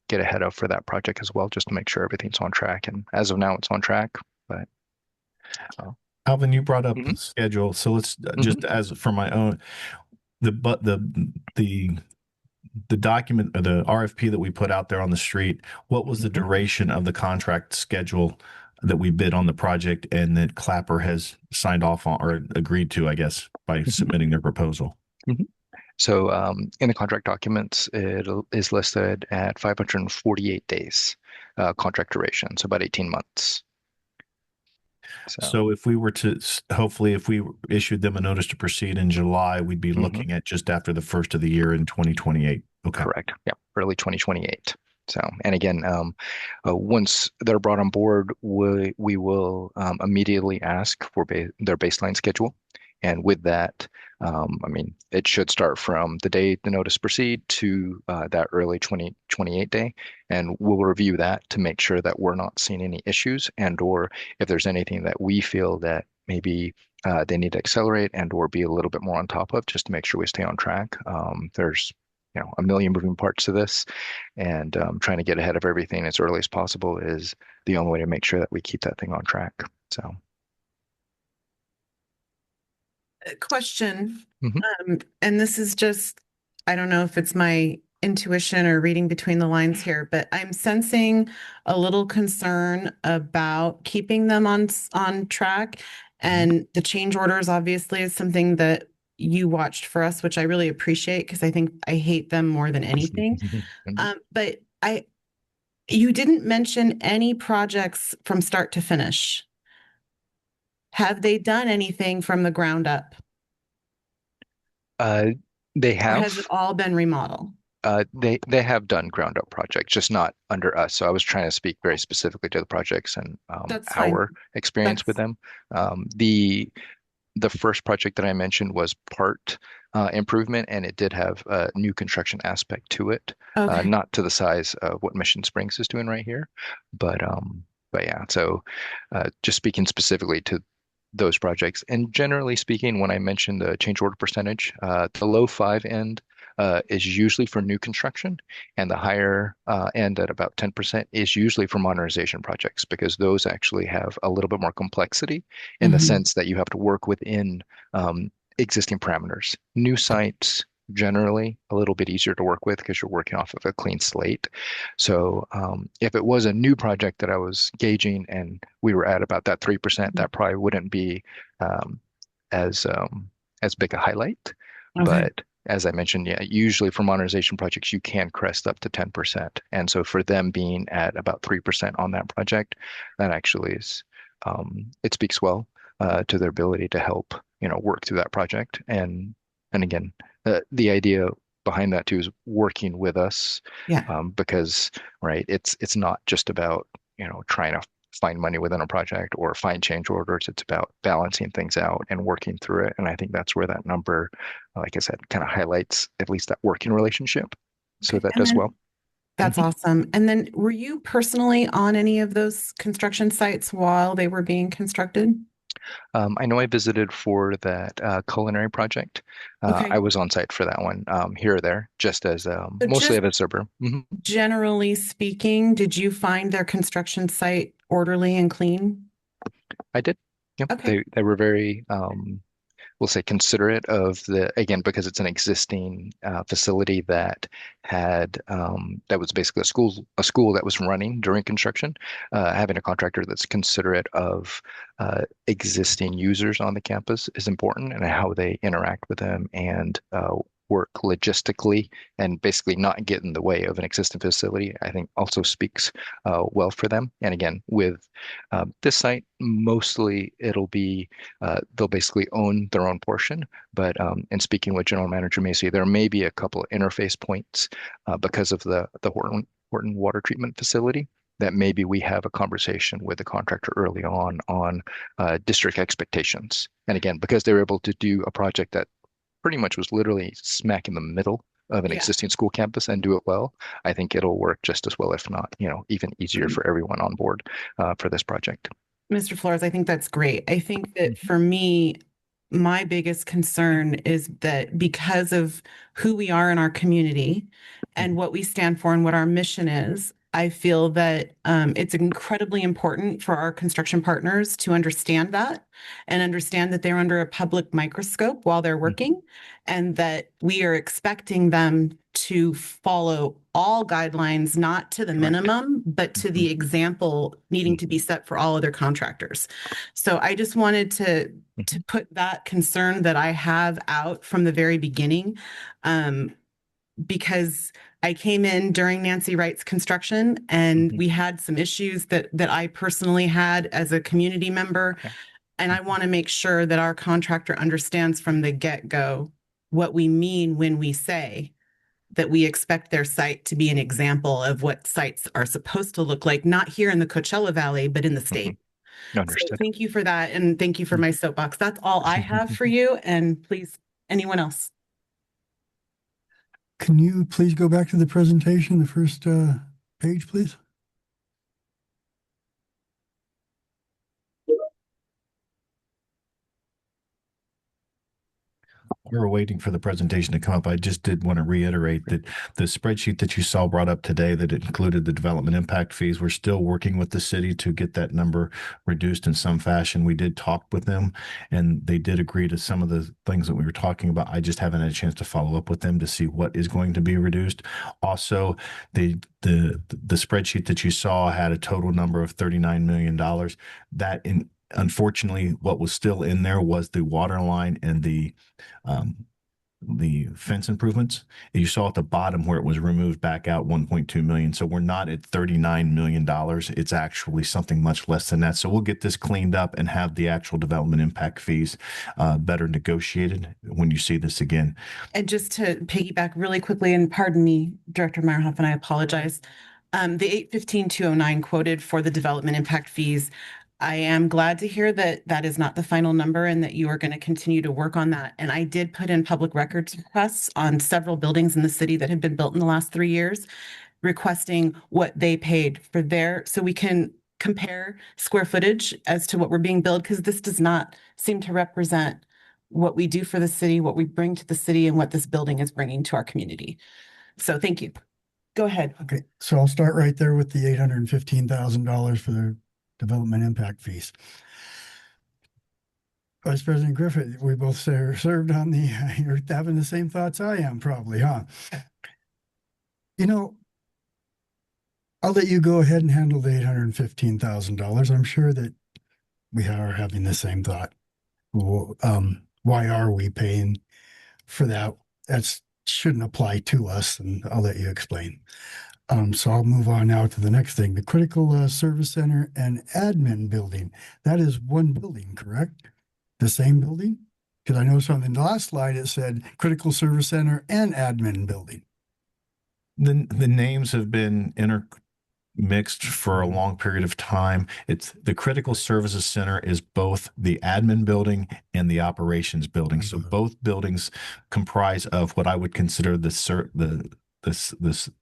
get ahead of for that project as well, just to make sure everything's on track. And as of now, it's on track. But Alvin, you brought up Mhm. schedule. So let's just as for my own, the document or the RFP that we put out there on the street, what was the duration of the contract schedule that we bid on the project and that Clapper has signed off on or agreed to, I guess, by submitting their proposal? So in the contract documents, it is listed at 548 days contract duration, so about 18 months. So if we were to, hopefully, if we issued them a notice to proceed in July, we'd be looking at just after the first of the year in 2028. Okay. Correct. Yeah, early 2028. So, and again, once they're brought on board, we will immediately ask for their baseline schedule. And with that, I mean, it should start from the day the notice proceed to that early 2028 day. And we'll review that to make sure that we're not seeing any issues, and or if there's anything that we feel that maybe they need to accelerate and or be a little bit more on top of, just to make sure we stay on track. There's a million moving parts to this, and trying to get ahead of everything as early as possible is the only way to make sure that we keep that thing on track. So. Question, and this is just, I don't know if it's my intuition or reading between the lines here, but I'm sensing a little concern about keeping them on track. And the change orders obviously is something that you watched for us, which I really appreciate, because I think I hate them more than anything. But you didn't mention any projects from start to finish. Have they done anything from the ground up? They have. Or has it all been remodel? They have done ground up projects, just not under us. So I was trying to speak very specifically to the projects and our experience with them. The first project that I mentioned was part improvement, and it did have a new construction aspect to it. Okay. Not to the size of what Mission Springs is doing right here, but yeah. So just speaking specifically to those projects, and generally speaking, when I mentioned the change order percentage, the low 5 end is usually for new construction, and the higher end at about 10% is usually for modernization projects, because those actually have a little bit more complexity in the sense that you have to work within existing parameters. New sites, generally a little bit easier to work with because you're working off of a clean slate. So if it was a new project that I was gauging and we were at about that 3%, that probably wouldn't be um, as big a highlight. Okay. But as I mentioned, yeah, usually for modernization projects, you can crest up to 10%. And so for them being at about 3% on that project, that actually is, it speaks well to their ability to help, work through that project. And again, the idea behind that too is working with us, Yeah. because, right, it's not just about, trying to find money within a project or find change orders. It's about balancing things out and working through it. And I think that's where that number, like I said, kind of highlights at least that working relationship. So Okay. that And does then well. that's awesome. And then were you personally on any of those construction sites while they were being constructed? I know I visited for that culinary project. Okay. I was on site for that one, here or there, just as So mostly just of a observer. generally speaking, did you find their construction site orderly and clean? I did. Yep. Okay. They were very we'll say considerate of again, because it's an existing facility that that was basically a school that was running during construction. Having a contractor that's considerate of existing users on the campus is important, and how they interact with them and work logistically and basically not get in the way of an existing facility, I think also speaks well for them. And again, with this site, mostly it'll be they'll basically own their own portion. But in speaking with General Manager Macy, there may be a couple of interface points because of the Horton water treatment facility that maybe we have a conversation with the contractor early on district expectations. And again, because they were able to do a project that pretty much was literally smack in the middle of an Yeah. existing school campus and do it well, I think it'll work just as well, if not, even easier for everyone on board for this project. Mr. Flores, I think that's great. I think that for me, my biggest concern is that because of who we are in our community and what we stand for and what our mission is, I feel that it's incredibly important for our construction partners to understand that and understand that they're under a public microscope while they're working, and that we are expecting them to follow all guidelines, not to the minimum, but to the example needing to be set for all other contractors. So I just wanted to put that concern that I have out from the very beginning, because I came in during Nancy Wright's construction, and we had some issues that I personally had as a community member. Okay. And I want to make sure that our contractor understands from the get-go what we mean when we say that we expect their site to be an example of what sites are supposed to look like, not here in the Coachella Valley, but in the state. So Understood. thank you for that. And thank you for my soapbox. That's all I have for you. And please, anyone else? Can you please go back to the presentation, the first page, please? We were waiting for the presentation to come up. I just did want to reiterate that the spreadsheet that you saw brought up today, that it included the development impact fees. We're still working with the city to get that number reduced in some fashion. We did talk with them, and they did agree to some of the things that we were talking about. I just haven't had a chance to follow up with them to see what is going to be reduced. Also, the spreadsheet that you saw had a total number of $39 million. Unfortunately, what was still in there was the water line and the fence improvements. You saw at the bottom where it was removed back out 1.2 million. So we're not at $39 million. It's actually something much less than that. So we'll get this cleaned up and have the actual development impact fees better negotiated when you see this again. And just to piggyback really quickly, and pardon me, Director Meyerhoff, and I apologize. The 815,209 quoted for the development impact fees, I am glad to hear that that is not the final number and that you are going to continue to work on that. And I did put in public records requests on several buildings in the city that have been built in the last 3 years, requesting what they paid for their, so we can compare square footage as to what we're being billed, because this does not seem to represent what we do for the city, what we bring to the city, and what this building is bringing to our community. So thank you. Go ahead. Okay, so I'll start right there with the $815,000 for the development impact fees. Vice President Griffith, we both served on the, you're having the same thoughts I am probably, huh? You know, I'll let you go ahead and handle the $815,000. I'm sure that we are having the same thought. Well, why are we paying for that? That shouldn't apply to us, and I'll let you explain. So I'll move on now to the next thing, the Critical Service Center and Admin Building. That is one building, correct? The same building? Because I noticed on the last slide, it said Critical Service Center and Admin Building. The names have been intermixed for a long period of time. It's the Critical Services Center is both the admin building and the operations building. So both buildings comprise of what I would consider the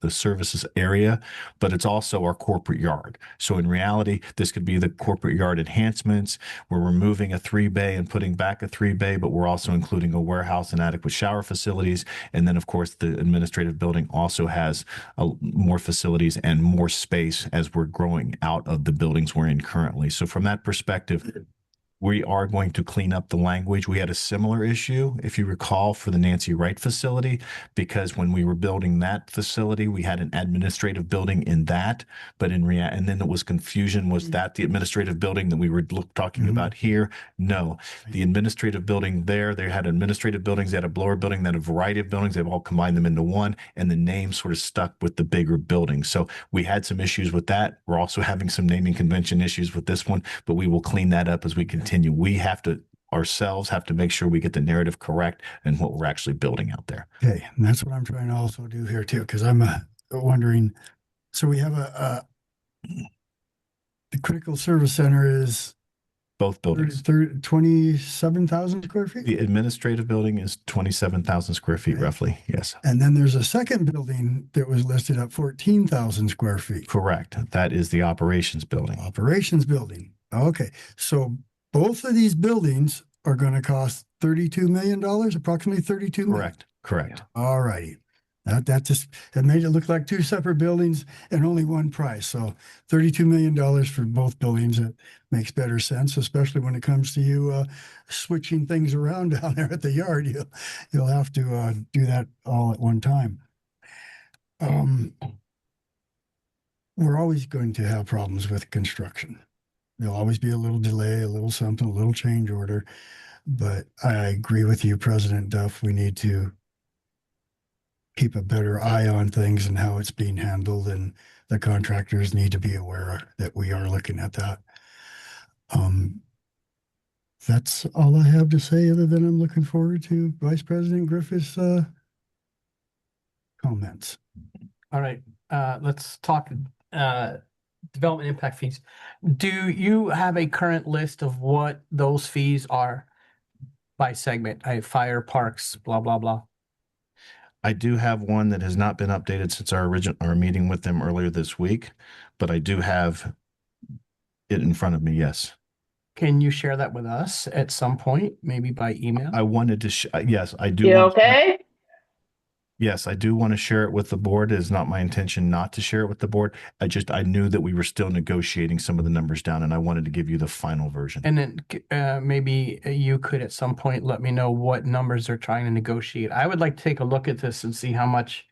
services area, but it's also our corporate yard. So in reality, this could be the corporate yard enhancements. We're removing a 3-bay and putting back a 3-bay, but we're also including a warehouse and adequate shower facilities. And then, of course, the administrative building also has more facilities and more space as we're growing out of the buildings we're in currently. So from that perspective, we are going to clean up the language. We had a similar issue, if you recall, for the Nancy Wright facility, because when we were building that facility, we had an administrative building in that, but and then it was confusion. Was that the administrative building that we were talking about here? No, the administrative building there, they had administrative buildings, they had a blower building, they had a variety of buildings. They've all combined them into one, and the name sort of stuck with the bigger building. So we had some issues with that. We're also having some naming convention issues with this one, but we will clean that up as we continue. We have to ourselves have to make sure we get the narrative correct and what we're actually building out there. Okay, and that's what I'm trying to also do here too, because I'm wondering. So we have the Critical Service Center is both buildings. 27,000 square feet. The administrative building is 27,000 square feet, roughly. Yes. And then there's a second building that was listed at 14,000 square feet. Correct. That is the operations building. Operations building. Okay, so both of these buildings are going to cost $32 million, approximately $32 million. Correct. Correct. All righty. That just, it made it look like two separate buildings and only one price. So $32 million for both buildings. It makes better sense, especially when it comes to you switching things around down there at the yard. You'll have to do that all at one time. We're always going to have problems with construction. There'll always be a little delay, a little something, a little change order. But I agree with you, President Duff. We need to keep a better eye on things and how it's being handled, and the contractors need to be aware that we are looking at that. That's all I have to say, other than I'm looking forward to Vice President Griffith's comments. All right, let's talk development impact fees. Do you have a current list of what those fees are by segment? Fire, parks, blah, blah, blah. I do have one that has not been updated since our meeting with them earlier this week, but I do have it in front of me. Yes. Can you share that with us at some point, maybe by email? I wanted to, yes, I do. You okay? Yes, I do want to share it with the board. It is not my intention not to share it with the board. I knew that we were still negotiating some of the numbers down, and I wanted to give you the final version. And then maybe you could at some point let me know what numbers they're trying to negotiate. I would like to take a look at this and see how much,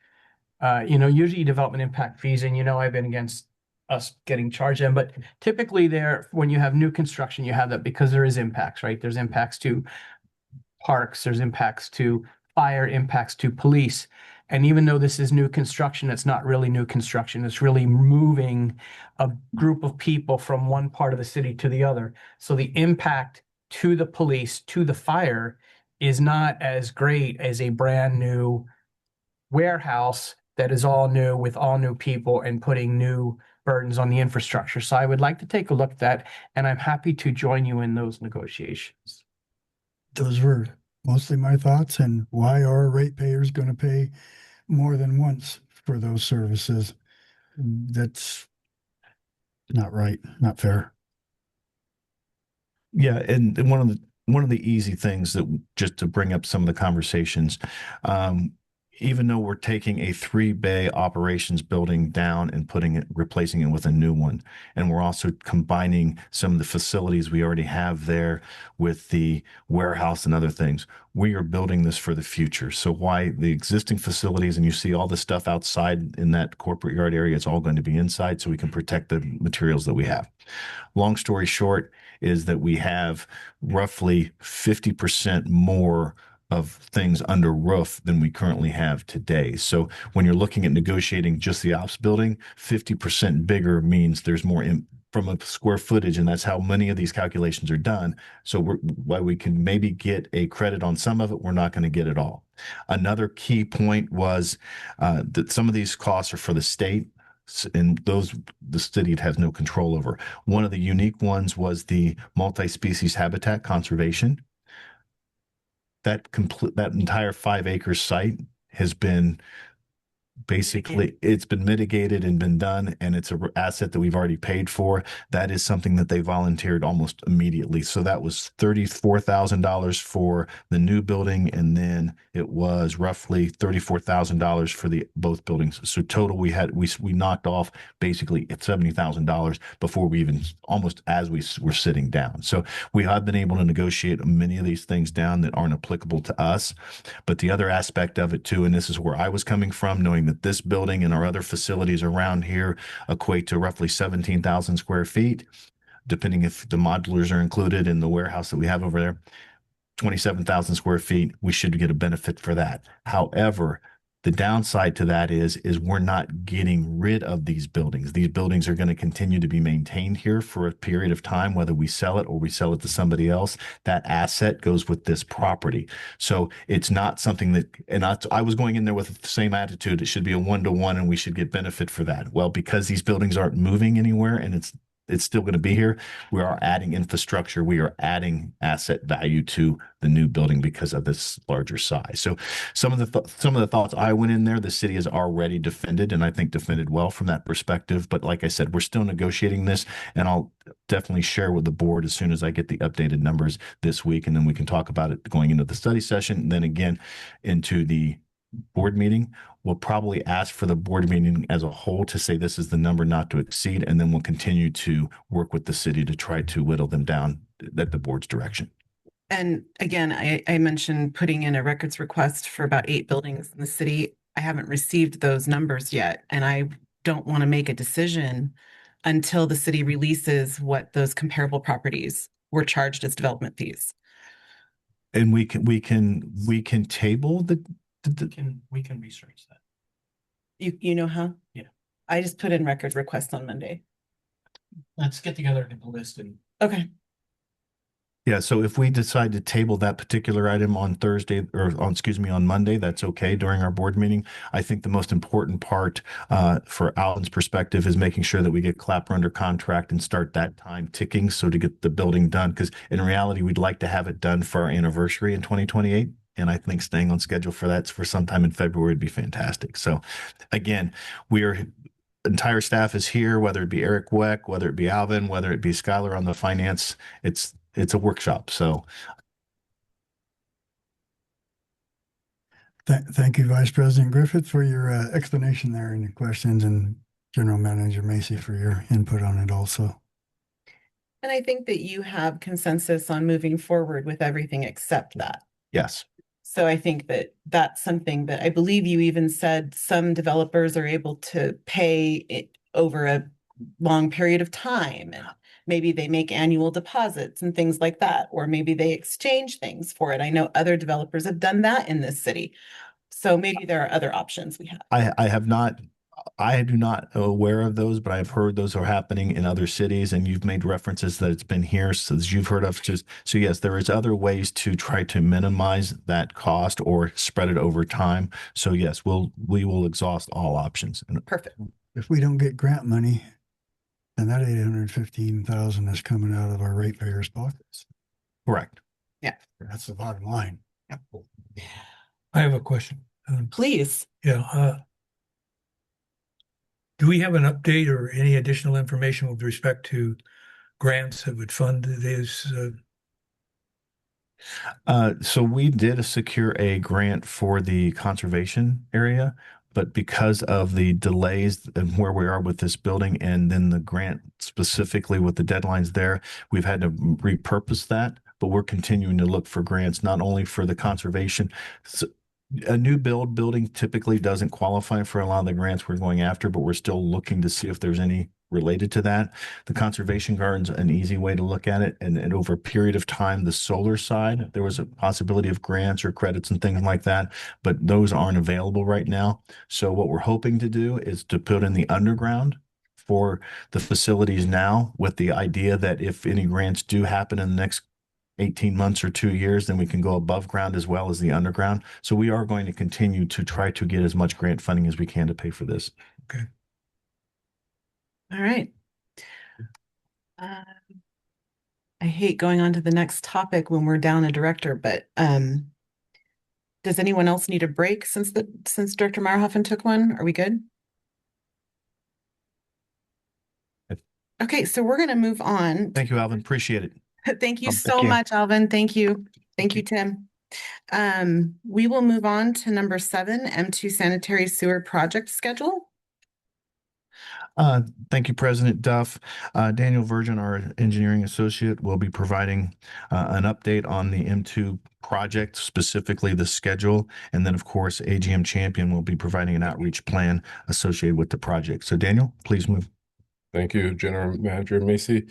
usually development impact fees, and I've been against us getting charged them, but typically when you have new construction, you have that because there is impacts, right? There's impacts to parks, there's impacts to fire, impacts to police. And even though this is new construction, it's not really new construction. It's really moving a group of people from one part of the city to the other. So the impact to the police, to the fire, is not as great as a brand new warehouse that is all new with all new people and putting new burdens on the infrastructure. So I would like to take a look at that, and I'm happy to join you in those negotiations. Those were mostly my thoughts, and why are ratepayers going to pay more than once for those services? That's not right, not fair. Yeah, and one of the easy things that just to bring up some of the conversations, even though we're taking a 3-bay operations building down and replacing it with a new one, and we're also combining some of the facilities we already have there with the warehouse and other things, we are building this for the future. So why the existing facilities, and you see all the stuff outside in that corporate yard area, it's all going to be inside so we can protect the materials that we have. Long story short is that we have roughly 50% more of things under roof than we currently have today. So when you're looking at negotiating just the ops building, 50% bigger means there's more from a square footage, and that's how many of these calculations are done. So while we can maybe get a credit on some of it, we're not going to get it all. Another key point was that some of these costs are for the state, and those the city has no control over. One of the unique ones was the multi-species habitat conservation. That entire 5-acre site has been basically, it's been mitigated and been done, and it's an asset that we've already paid for. That is something that they volunteered almost immediately. So that was $34,000 for the new building, and then it was roughly $34,000 for both buildings. So total, we knocked off basically at $70,000 before we even, almost as we were sitting down. So we have been able to negotiate many of these things down that aren't applicable to us. But the other aspect of it too, and this is where I was coming from, knowing that this building and our other facilities around here equate to roughly 17,000 square feet, depending if the modulars are included in the warehouse that we have over there, 27,000 square feet, we should get a benefit for that. However, the downside to that is we're not getting rid of these buildings. These buildings are going to continue to be maintained here for a period of time, whether we sell it or we sell it to somebody else. That asset goes with this property. So it's not something that, and I was going in there with the same attitude. It should be a 1-to-1 and we should get benefit for that. Well, because these buildings aren't moving anywhere and it's still going to be here. We are adding infrastructure. We are adding asset value to the new building because of this larger size. So some of the thoughts I went in there, the city has already defended, and I think defended well from that perspective. But like I said, we're still negotiating this, and I'll definitely share with the board as soon as I get the updated numbers this week, and then we can talk about it going into the study session, and then again into the board meeting. We'll probably ask for the board meeting as a whole to say this is the number not to exceed, and then we'll continue to work with the city to try to whittle them down at the board's direction. And again, I mentioned putting in a records request for about 8 buildings in the city. I haven't received those numbers yet, and I don't want to make a decision until the city releases what those comparable properties were charged as development fees. And we can table We can research that. You know how? Yeah. I just put in record requests on Monday. Let's get together and get the list and. Okay. Yeah, so if we decide to table that particular item on Thursday on Monday, that's okay during our board meeting. I think the most important part for Alan's perspective is making sure that we get Clapper under contract and start that time ticking. So to get the building done, because in reality, we'd like to have it done for our anniversary in 2028. And I think staying on schedule for that for sometime in February would be fantastic. So again, entire staff is here, whether it be Eric Weck, whether it be Alvin, whether it be Skylar on the finance, it's a workshop. So Thank you, Vice President Griffith, for your explanation there and your questions, and General Manager Macy for your input on it also. And I think that you have consensus on moving forward with everything except that. yes. So I think that that's something that I believe you even said some developers are able to pay it over a long period of time. And maybe they make annual deposits and things like that, or maybe they exchange things for it. I know other developers have done that in this city. So maybe there are other options we have. I do not aware of those, but I've heard those are happening in other cities, and you've made references that it's been here, so as you've heard of. So yes, there is other ways to try to minimize that cost or spread it over time. So yes, we will exhaust all options. Perfect. If we don't get grant money, then that 815,000 is coming out of our ratepayers' pockets. Correct. Yeah. That's the bottom line. I have a question. Please. Yeah. Do we have an update or any additional information with respect to grants that would fund this So we did secure a grant for the conservation area, but because of the delays and where we are with this building and then the grant specifically with the deadlines there, we've had to repurpose that. But we're continuing to look for grants, not only for the conservation. So a new building typically doesn't qualify for a lot of the grants we're going after, but we're still looking to see if there's any related to that. The conservation garden's an easy way to look at it. And over a period of time, the solar side, there was a possibility of grants or credits and things like that, but those aren't available right now. So what we're hoping to do is to put in the underground for the facilities now, with the idea that if any grants do happen in the next 18 months or 2 years, then we can go above ground as well as the underground. So we are going to continue to try to get as much grant funding as we can to pay for this. Okay. All right. I hate going on to the next topic when we're down a director, but does anyone else need a break since Director Meyerhoffen took one? Are we good? Okay, so we're going to move on. Thank you, Alvin. Appreciate it. Thank you Thank so you. much, Alvin. Thank you. Thank you, Tim. We will move on to number 7, M2 sanitary sewer project schedule. Thank you, President Duff. Daniel Virgin, our engineering associate, will be providing an update on the M2 project, specifically the schedule. And then, of course, AGM Champion will be providing an outreach plan associated with the project. So, Daniel, please move. Thank you, General Manager Macy.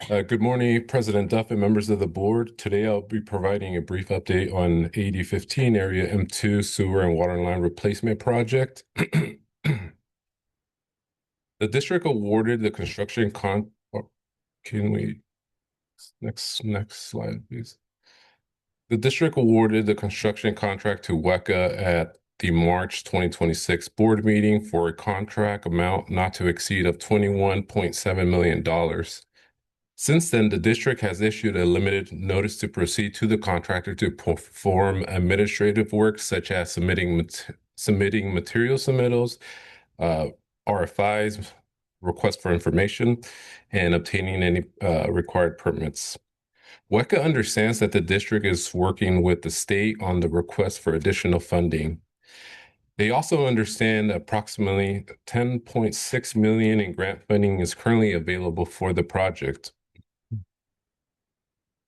Good morning, President Duff and members of the board. Today, I'll be providing a brief update on 8015 area M2 sewer and water line replacement project. The district awarded the construction can we, next slide, please. The district awarded the construction contract to WECA at the March 2026 board meeting for a contract amount not to exceed of $21.7 million. Since then, the district has issued a limited notice to proceed to the contractor to perform administrative work such as submitting material submittals, RFIs, request for information, and obtaining any required permits. WECA understands that the district is working with the state on the request for additional funding. They also understand approximately $10.6 million in grant funding is currently available for the project.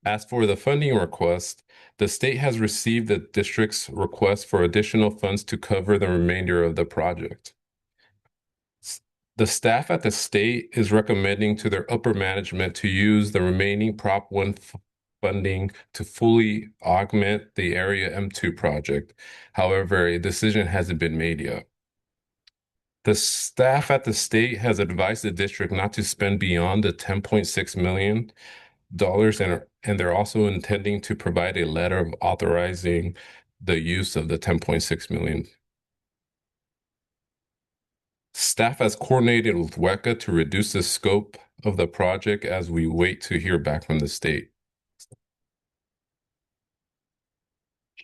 As for the funding request, the state has received the district's request for additional funds to cover the remainder of the project. The staff at the state is recommending to their upper management to use the remaining Prop 1 funding to fully augment the Area M2 project. However, a decision hasn't been made yet. The staff at the state has advised the district not to spend beyond the $10.6 million, and they're also intending to provide a letter of authorizing the use of the $10.6 million. Staff has coordinated with WECA to reduce the scope of the project as we wait to hear back from the state.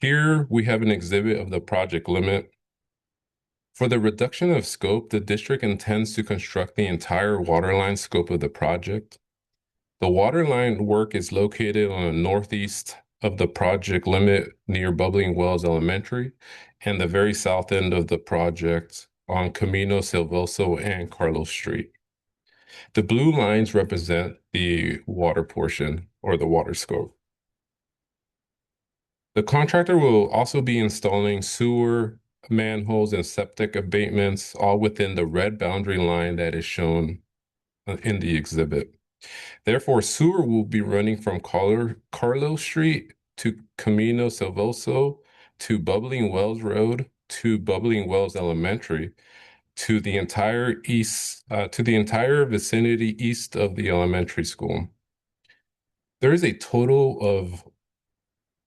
Here we have an exhibit of the project limit. For the reduction of scope, the district intends to construct the entire waterline scope of the project. The waterline work is located on the northeast of the project limit near Bubbling Wells Elementary and the very south end of the project on Camino Silvoso and Carlos Street. The blue lines represent the water portion or the water scope. The contractor will also be installing sewer, manholes, and septic abatements, all within the red boundary line that is shown in the exhibit. Therefore, sewer will be running from Carlos Street to Camino Silvoso to Bubbling Wells Road to Bubbling Wells Elementary to the entire vicinity east of the elementary school. There is a total of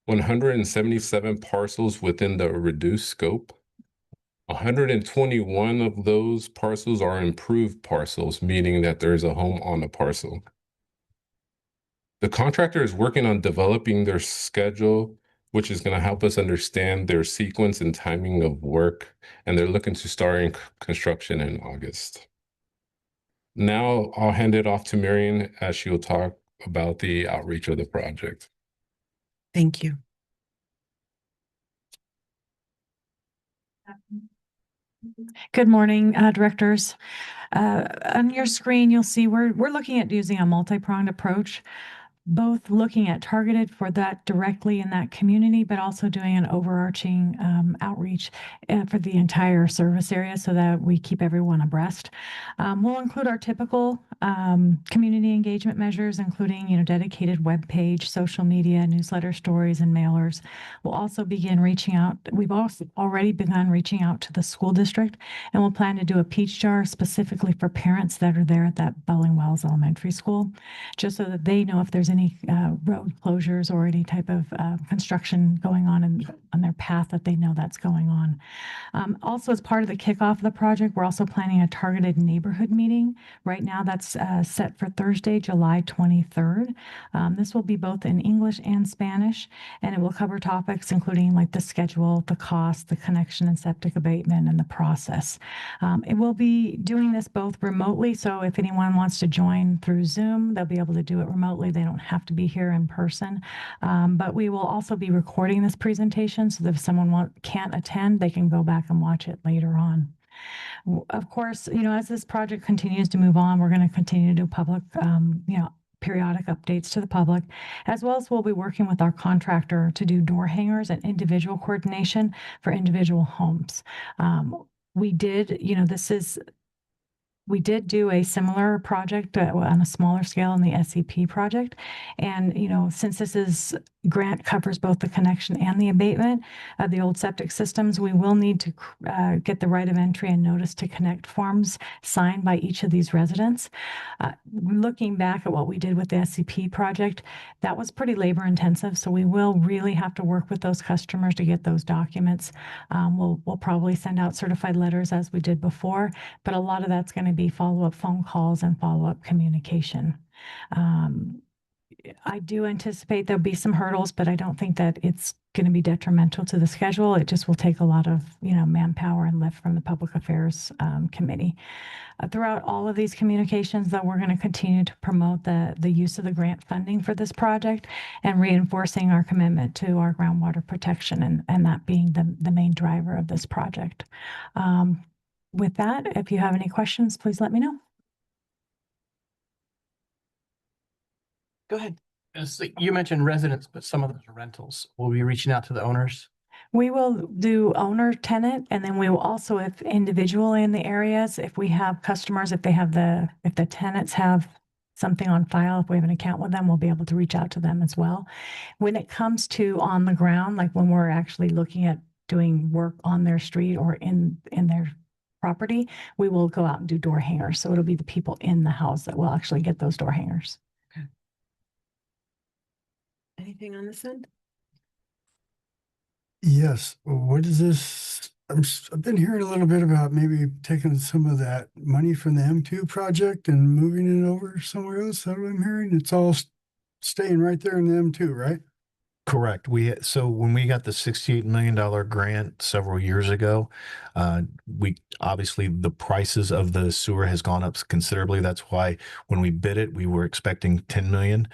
177 parcels within the reduced scope. 121 of those parcels are improved parcels, meaning that there's a home on the parcel. The contractor is working on developing their schedule, which is going to help us understand their sequence and timing of work, and they're looking to start in construction in August. Now I'll hand it off to Marion as she will talk about the outreach of the project. Thank you. Good morning, directors. On your screen, you'll see we're looking at using a multi-pronged approach, both looking at targeted for that directly in that community, but also doing an overarching outreach for the entire service area so that we keep everyone abreast. We'll include our typical community engagement measures, including, dedicated web page, social media, newsletter stories, and mailers. We'll also begin reaching out. We've also already begun reaching out to the school district, and we'll plan to do a peach jar specifically for parents that are there at that Belling Wells Elementary School, just so that they know if there's any road closures or any type of construction going on their path, that they know that's going on. Also, as part of the kickoff of the project, we're also planning a targeted neighborhood meeting. Right now, that's set for Thursday, July 23rd. This will be both in English and Spanish, and it will cover topics including like the schedule, the cost, the connection and septic abatement, and the process. It will be doing this both remotely, so if anyone wants to join through Zoom, they'll be able to do it remotely. They don't have to be here in person. But we will also be recording this presentation so that if someone can't attend, they can go back and watch it later on. Of course, as this project continues to move on, we're going to continue to do public, periodic updates to the public, as well as we'll be working with our contractor to do door hangers and individual coordination for individual homes. We did, we did do a similar project on a smaller scale in the SCP project. And, since this grant covers both the connection and the abatement of the old septic systems, we will need to get the right of entry and notice to connect forms signed by each of these residents. Looking back at what we did with the SCP project, that was pretty labor intensive. So we will really have to work with those customers to get those documents. We'll probably send out certified letters as we did before, but a lot of that's going to be follow-up phone calls and follow-up communication. I do anticipate there'll be some hurdles, but I don't think that it's going to be detrimental to the schedule. It just will take a lot of, manpower and lift from the Public Affairs Committee. Throughout all of these communications, though, we're going to continue to promote the use of the grant funding for this project and reinforcing our commitment to our groundwater protection and that being the main driver of this project. With that, if you have any questions, please let me know. Go ahead. You mentioned residents, but some of those are rentals. We'll be reaching out to the owners. We will do owner tenant, and then we will also, if individually in the areas, if we have customers, if the tenants have something on file, if we have an account with them, we'll be able to reach out to them as well. When it comes to on the ground, like when we're actually looking at doing work on their street or in their property, we will go out and do door hangers. So it'll be the people in the house that will actually get those door hangers. Okay. Anything on this end? Yes. What is this? I've been hearing a little bit about maybe taking some of that money from the M2 project and moving it over somewhere else. That's what I'm hearing. It's all staying right there in the M2, right? Correct. So when we got the $68 million grant several years ago, we obviously the prices of the sewer has gone up considerably. That's why when we bid it, we were expecting 10 million.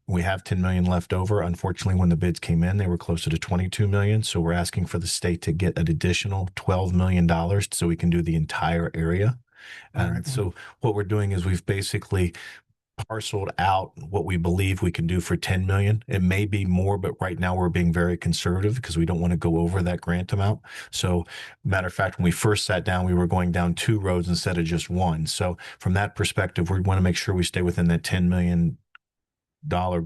We have 10 million left over. Unfortunately, when the bids came in, they were closer to 22 million. So we're asking for the state to get an additional $12 million so we can do the entire area. And right. so what we're doing is we've basically parceled out what we believe we can do for 10 million. It may be more, but right now we're being very conservative because we don't want to go over that grant amount. So matter of fact, when we first sat down, we were going down 2 roads instead of just one. So from that perspective, we want to make sure we stay within that $10 million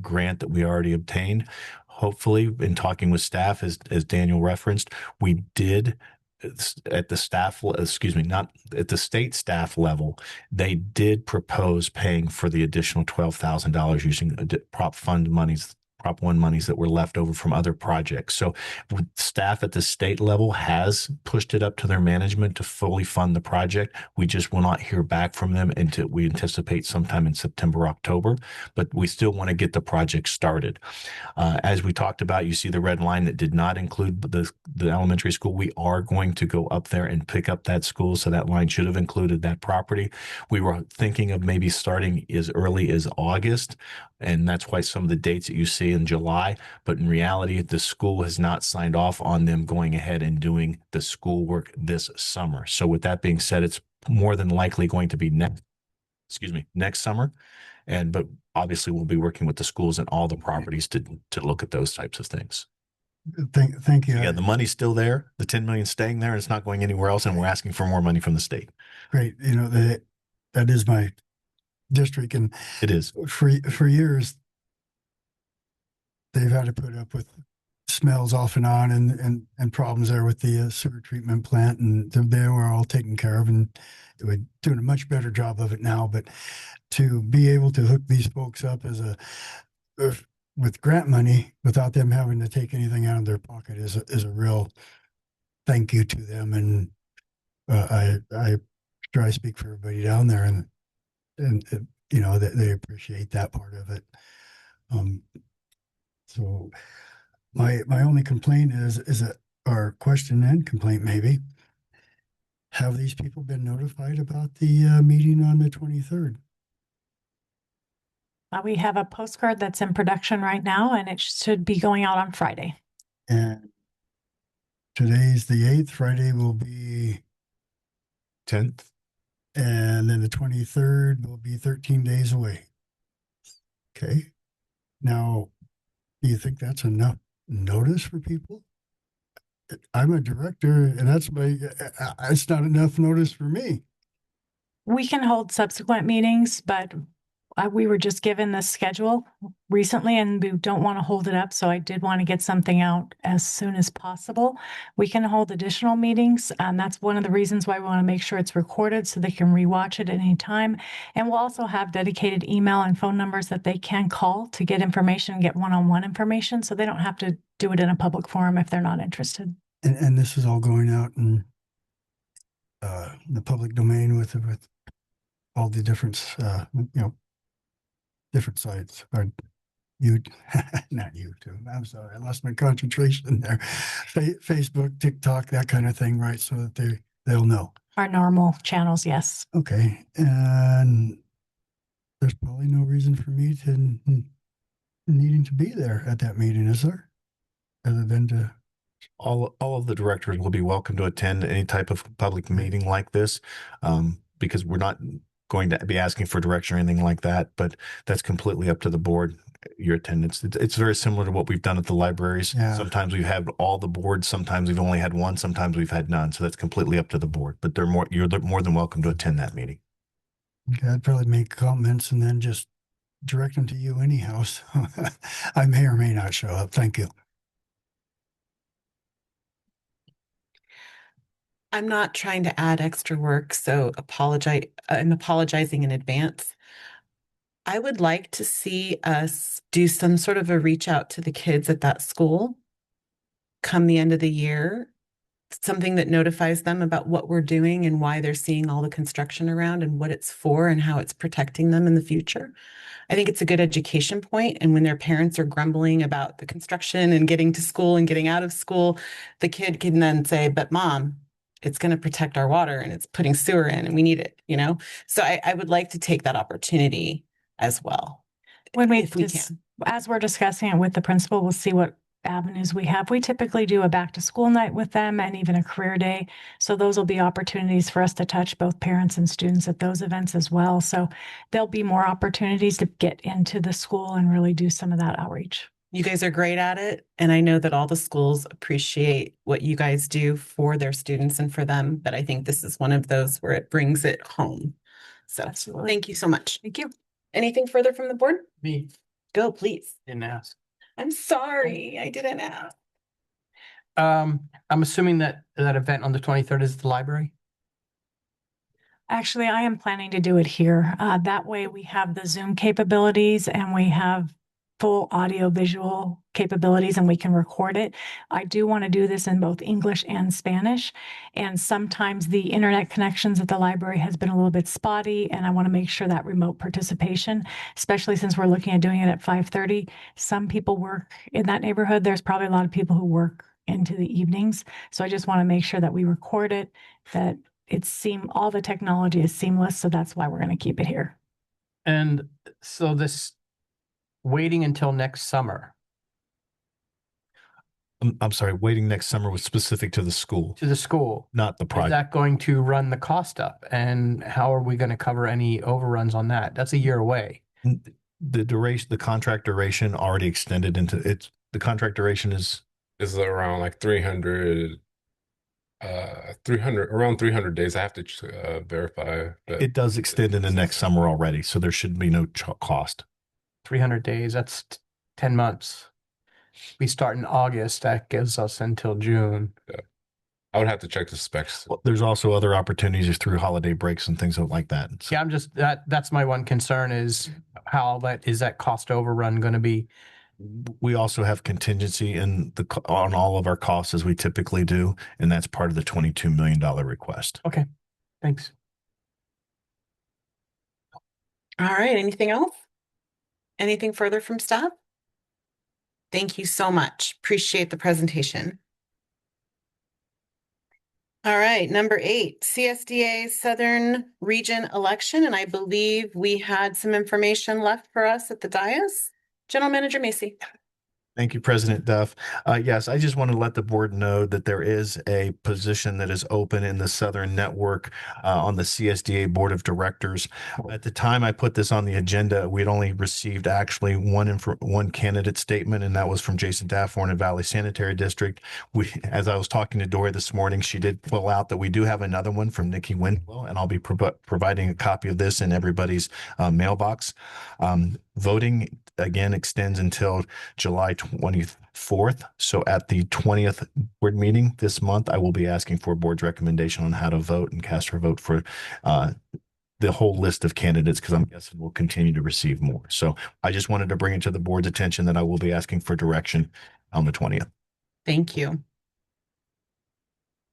grant that we already obtained. Hopefully, in talking with staff, as Daniel referenced, we did at the staff, not at the state staff level, they did propose paying for the additional $12,000 using Prop 1 monies that were left over from other projects. So staff at the state level has pushed it up to their management to fully fund the project. We just will not hear back from them until we anticipate sometime in September, October, but we still want to get the project started. As we talked about, you see the red line that did not include the elementary school. We are going to go up there and pick up that school. So that line should have included that property. We were thinking of maybe starting as early as August. And that's why some of the dates that you see in July, but in reality, the school has not signed off on them going ahead and doing the schoolwork this summer. So with that being said, it's more than likely going to be next summer. But obviously we'll be working with the schools and all the properties to look at those types of things. Thank you. Yeah, the money's still there. The 10 million staying there. And it's not going anywhere else. And we're asking for more money from the state. Great. That is my district, and It is. For years they've had to put up with smells off and on and problems there with the sewer treatment plant, and they were all taken care of, and we're doing a much better job of it now. But to be able to hook these folks up with grant money without them having to take anything out of their pocket is a real thank you to them. And I sure I speak for everybody down there, and that they appreciate that part of it. So my only complaint is that, or question and complaint maybe, have these people been notified about the meeting on the 23rd? We have a postcard that's in production right now, and it should be going out on Friday. And today's the 8th. Friday will be 10th. And then the 23rd will be 13 days away. Okay. Now, do you think that's enough notice for people? I'm a director, and it's not enough notice for me. We can hold subsequent meetings, but we were just given the schedule recently and we don't want to hold it up. So I did want to get something out as soon as possible. We can hold additional meetings. And that's one of the reasons why we want to make sure it's recorded so they can rewatch it at any time. And we'll also have dedicated email and phone numbers that they can call to get information, get one-on-one information. So they don't have to do it in a public forum if they're not interested. And this is all going out in the public domain with all the different, different sites. Or not YouTube. I'm sorry, I lost my concentration there. Facebook, TikTok, that kind of thing, right? So that they'll know. Our normal channels, yes. Okay, and there's probably no reason for me to needing to be there at that meeting, is there? Other than to all of the directors will be welcome to attend any type of public meeting like this, because we're not going to be asking for direction or anything like that, but that's completely up to the board, your attendance. It's very similar to what we've done at the libraries. Yeah. Sometimes we've had all the boards, sometimes we've only had one, sometimes we've had none. So that's completely up to the board, but you're more than welcome to attend that meeting. Okay, I'd probably make comments and then just direct them to you anyhow. So I may or may not show up. Thank you. I'm not trying to add extra work, so I'm apologizing in advance. I would like to see us do some sort of a reach out to the kids at that school come the end of the year, something that notifies them about what we're doing and why they're seeing all the construction around and what it's for and how it's protecting them in the future. I think it's a good education point. And when their parents are grumbling about the construction and getting to school and getting out of school, the kid can then say, but mom, it's going to protect our water and it's putting sewer in and we need it, So I would like to take that opportunity as well. If we can. As we're discussing it with the principal, we'll see what avenues we have. We typically do a back to school night with them and even a career day. So those will be opportunities for us to touch both parents and students at those events as well. So there'll be more opportunities to get into the school and really do some of that outreach. You guys are great at it. And I know that all the schools appreciate what you guys do for their students and for them. But I think this is one of those where it brings it home. So Absolutely. Thank you so much. Thank you. Anything further from the board? Me, Go, please. didn't ask. I'm sorry. I didn't ask. I'm assuming that event on the 23rd is at the library. Actually, I am planning to do it here. That way we have the Zoom capabilities and we have full audio visual capabilities and we can record it. I do want to do this in both English and Spanish. And sometimes the internet connections at the library has been a little bit spotty and I want to make sure that remote participation, especially since we're looking at doing it at 5:30. Some people work in that neighborhood. There's probably a lot of people who work into the evenings. So I just want to make sure that we record it, that all the technology is seamless. So that's why we're going to keep it here. And so this waiting until next summer, I'm sorry, waiting next summer was specific to the school, to the school. not the Is project. that going to run the cost up? And how are we going to cover any overruns on that? That's a year away. The duration, the contract duration already extended into it's the contract duration is around like 300, around 300 days. I have to verify, but it does extend into next summer already, so there should be no cost. 300 days, that's 10 months. We start in August, that gives us until June. I would have to check the specs. Well, there's also other opportunities through holiday breaks and things like that. So Yeah, I'm just, that's my one concern is how that cost overrun going to be? we also have contingency on all of our costs as we typically do, and that's part of the $22 million request. Okay, thanks. All right, anything else? Anything further from staff? Thank you so much. Appreciate the presentation. All right, number 8, CSDA Southern Region election, and I believe we had some information left for us at the dais. General Manager Macy. Thank you, President Duff. Yes, I just want to let the board know that there is a position that is open in the Southern Network on the CSDA Board of Directors. At the time I put this on the agenda, we'd only received actually one candidate statement, and that was from Jason Dafford in Valley Sanitary District. As I was talking to Dory this morning, she did pull out that we do have another one from Nikki Winslow, and I'll be providing a copy of this in everybody's mailbox. Voting again extends until July 24th. So at the 20th board meeting this month, I will be asking for a board's recommendation on how to vote and cast your vote for the whole list of candidates, because I'm guessing we'll continue to receive more. So I just wanted to bring it to the board's attention that I will be asking for direction on the 20th. Thank you.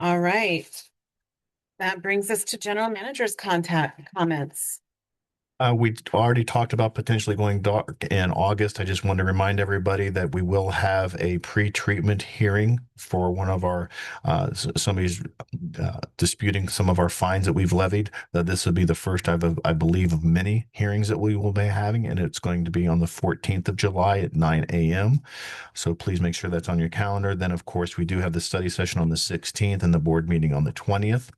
All right. That brings us to General Manager's comments. We already talked about potentially going dark in August. I just want to remind everybody that we will have a pre-treatment hearing for one of our somebody's disputing some of our fines that we've levied. This will be the first, I believe, of many hearings that we will be having, and it's going to be on the 14th of July at 9 a.m. So please make sure that's on your calendar. Then, of course, we do have the study session on the 16th and the board meeting on the 20th.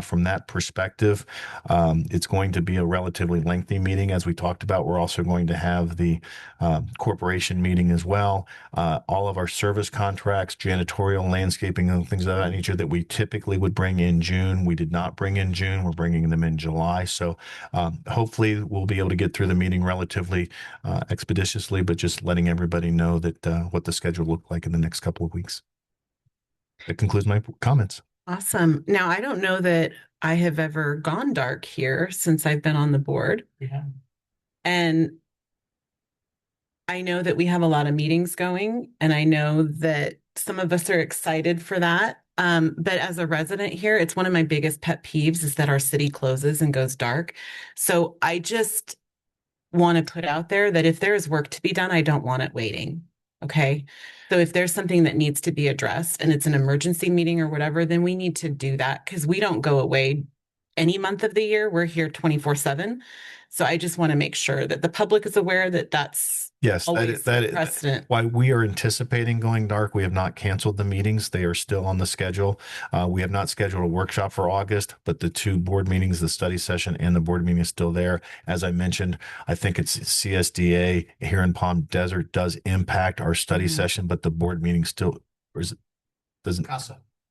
From that perspective, it's going to be a relatively lengthy meeting. As we talked about, we're also going to have the corporation meeting as well. All of our service contracts, janitorial, landscaping, and things of that nature that we typically would bring in June. We did not bring in June. We're bringing them in July. So hopefully we'll be able to get through the meeting relatively expeditiously, but just letting everybody know that what the schedule looked like in the next couple of weeks. That concludes my comments. Awesome. Now, I don't know that I have ever gone dark here since I've been on the board. Yeah. And I know that we have a lot of meetings going, and I know that some of us are excited for that. But as a resident here, it's one of my biggest pet peeves is that our city closes and goes dark. So I just want to put out there that if there is work to be done, I don't want it waiting. Okay. So if there's something that needs to be addressed and it's an emergency meeting or whatever, then we need to do that because we don't go away any month of the year. We're here 24/7. So I just want to make sure that the public is aware that that's Yes, always that is precedent. why we are anticipating going dark. We have not canceled the meetings. They are still on the schedule. We have not scheduled a workshop for August, but the two board meetings, the study session and the board meeting is still there. As I mentioned, I think it's CSDA here in Palm Desert does impact our study session, but the board meeting still, or is it, doesn't.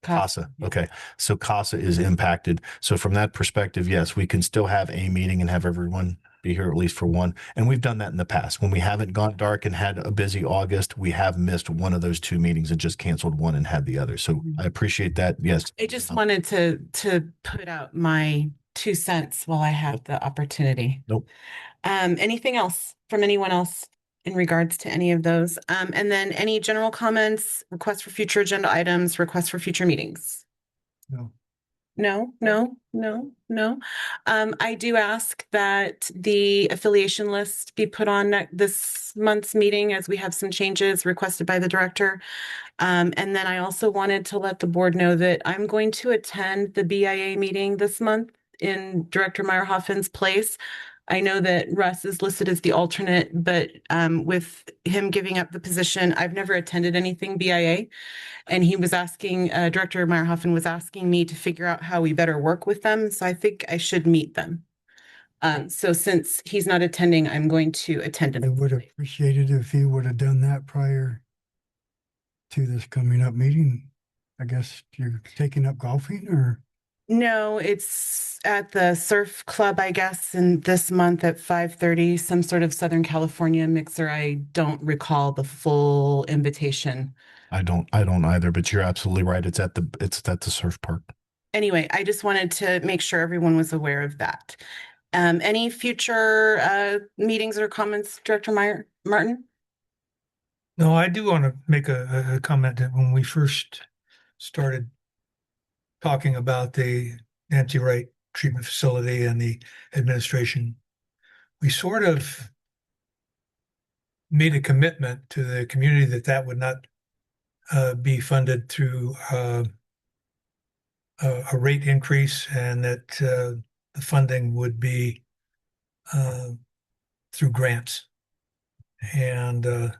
CASA. Okay. So CASA is impacted. So from that perspective, yes, we can still have a meeting and have everyone be here at least for one. And we've done that in the past. When we haven't gone dark and had a busy August, we have missed one of those two meetings and just canceled one and had the other. So I appreciate that. Yes. I just wanted to put out my 2 cents while I have the opportunity. Nope. Anything else from anyone else in regards to any of those? And then any general comments, requests for future agenda items, requests for future meetings? No. I do ask that the affiliation list be put on this month's meeting as we have some changes requested by the director. And then I also wanted to let the board know that I'm going to attend the BIA meeting this month in Director Meyerhoffen's place. I know that Russ is listed as the alternate, but with him giving up the position, I've never attended anything BIA. And he was asking, Director Meyerhoffen was asking me to figure out how we better work with them. So I think I should meet them. So since he's not attending, I'm going to attend. I would have appreciated if he would have done that prior to this coming up meeting. I guess you're taking up golfing, or? No, it's at the surf club, I guess, and this month at 5:30, some sort of Southern California mixer. I don't recall the full invitation. I don't either, but you're absolutely right. It's at the surf park. Anyway, I just wanted to make sure everyone was aware of that. Any future meetings or comments, Director Martin? No, I do want to make a comment that when we first started talking about the Nancy Wright treatment facility and the administration, we sort of made a commitment to the community that that would not be funded through a rate increase, and that the funding would be through grants. And I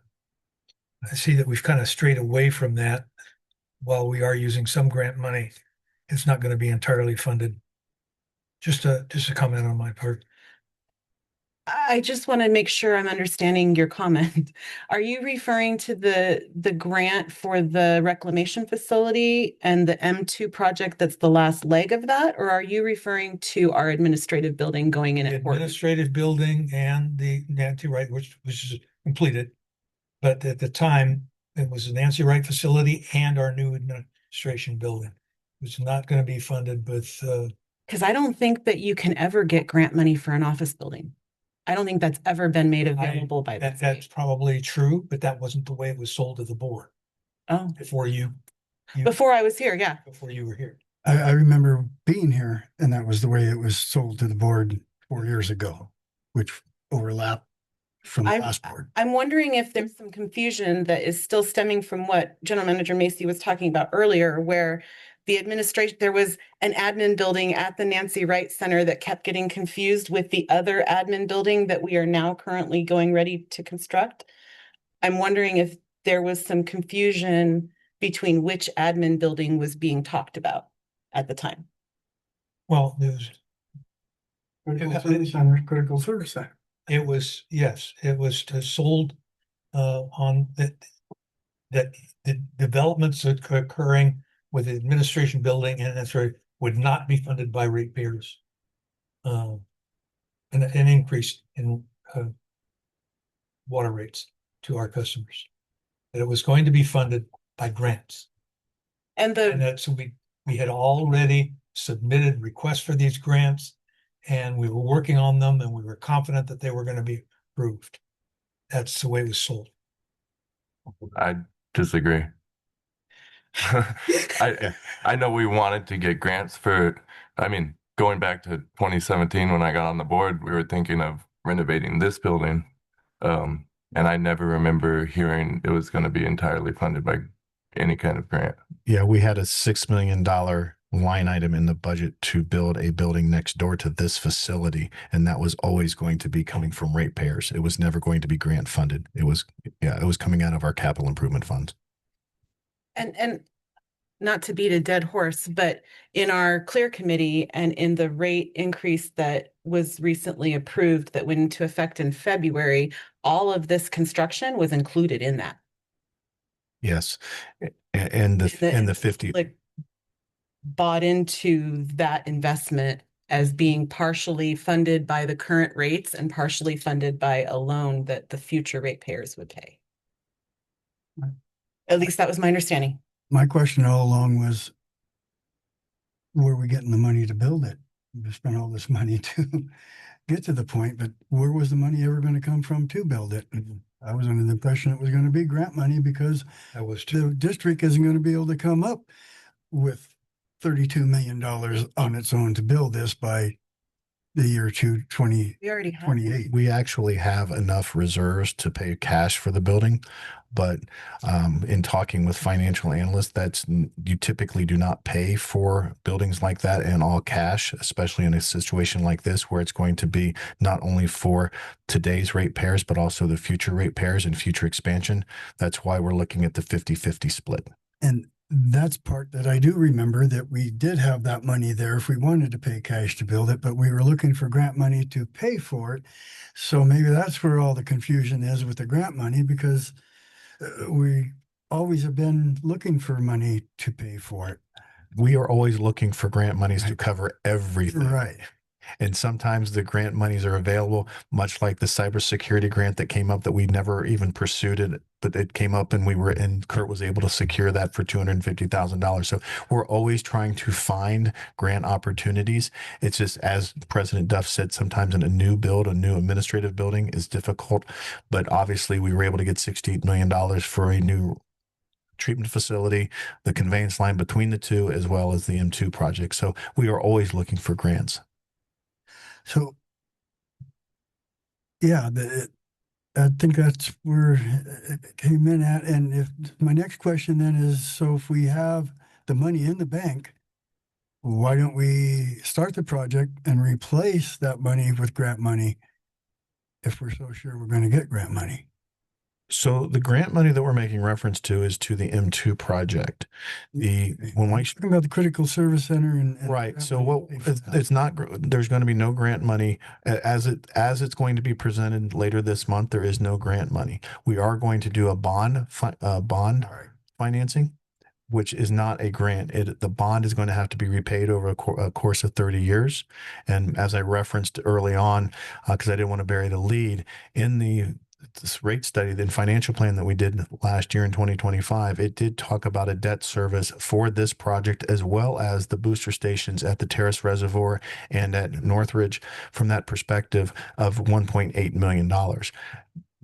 see that we've kind of strayed away from that. While we are using some grant money, it's not going to be entirely funded. Just a comment on my part. I just want to make sure I'm understanding your comment. Are you referring to the grant for the reclamation facility and the M2 project that's the last leg of that? Or are you referring to our administrative building going in The at Horton? administrative building and the Nancy Wright, which is completed. But at the time, it was the Nancy Wright facility and our new administration building. It's not going to be funded with Because I don't think that you can ever get grant money for an office building. I don't think that's ever been made available by the that's state. probably true, but that wasn't the way it was sold to the board Oh, before you before I was here, yeah. before you were here. I remember being here, and that was the way it was sold to the board 4 years ago, which overlapped from the last board. I'm wondering if there's some confusion that is still stemming from what General Manager Macy was talking about earlier, where the administration, there was an admin building at the Nancy Wright Center that kept getting confused with the other admin building that we are now currently going ready to construct. I'm wondering if there was some confusion between which admin building was being talked about at the time. Well, there's Critical service center. it was, yes, it was sold on that the developments that are occurring with the administration building and that's right would not be funded by ratepayers. An increase in water rates to our customers. That it was going to be funded by grants. And that's we had already submitted requests for these grants, and we were working on them, and we were confident that they were going to be approved. That's the way it was sold. I disagree. I know we wanted to get grants for, I mean, going back to 2017 when I got on the board, we were thinking of renovating this building. And I never remember hearing it was going to be entirely funded by any kind of grant. Yeah, we had a $6 million line item in the budget to build a building next door to this facility, and that was always going to be coming from ratepayers. It was never going to be grant funded. It was coming out of our capital improvement funds. And not to beat a dead horse, but in our clear committee and in the rate increase that was recently approved that went into effect in February, all of this construction was included in that. Yes. And the 50 like bought into that investment as being partially funded by the current rates and partially funded by a loan that the future ratepayers would pay. At least that was my understanding. My question all along was, where are we getting the money to build it? We spent all this money to get to the point, but where was the money ever going to come from to build it? And I was under the impression it was going to be grant money because the district isn't going to be able to come up with $32 million on its own to build this by the year to We already have. 2028. We actually have enough reserves to pay cash for the building, but in talking with financial analysts, you typically do not pay for buildings like that in all cash, especially in a situation like this where it's going to be not only for today's ratepayers, but also the future ratepayers and future expansion. That's why we're looking at the 50-50 split. And that's part that I do remember, that we did have that money there if we wanted to pay cash to build it, but we were looking for grant money to pay for it. So maybe that's where all the confusion is with the grant money, because we always have been looking for money to pay for it. We are always looking for grant monies to cover everything. Right. And sometimes the grant monies are available, much like the cybersecurity grant that came up that we never even pursued it, but it came up and Kurt was able to secure that for $250,000. So we're always trying to find grant opportunities. It's just, as President Duff said, sometimes in a new administrative building is difficult, but obviously we were able to get $68 million for a new treatment facility, the conveyance line between the two, as well as the M2 project. So we are always looking for grants. So, yeah, I think that's where it came in at. And if my next question then is, so if we have the money in the bank, why don't we start the project and replace that money with grant money if we're so sure we're going to get grant money? So the grant money that we're making reference to is to the M2 project. When we talking about the critical service center and right. So it's not, there's going to be no grant money as it's going to be presented later this month. There is no grant money. We are going to do a bond financing, which is not a grant. The bond is going to have to be repaid over a course of 30 years. And as I referenced early on, because I didn't want to bury the lead, in this rate study, the financial plan that we did last year in 2025, it did talk about a debt service for this project, as well as the booster stations at the Terrace Reservoir and at Northridge, from that perspective of $1.8 million.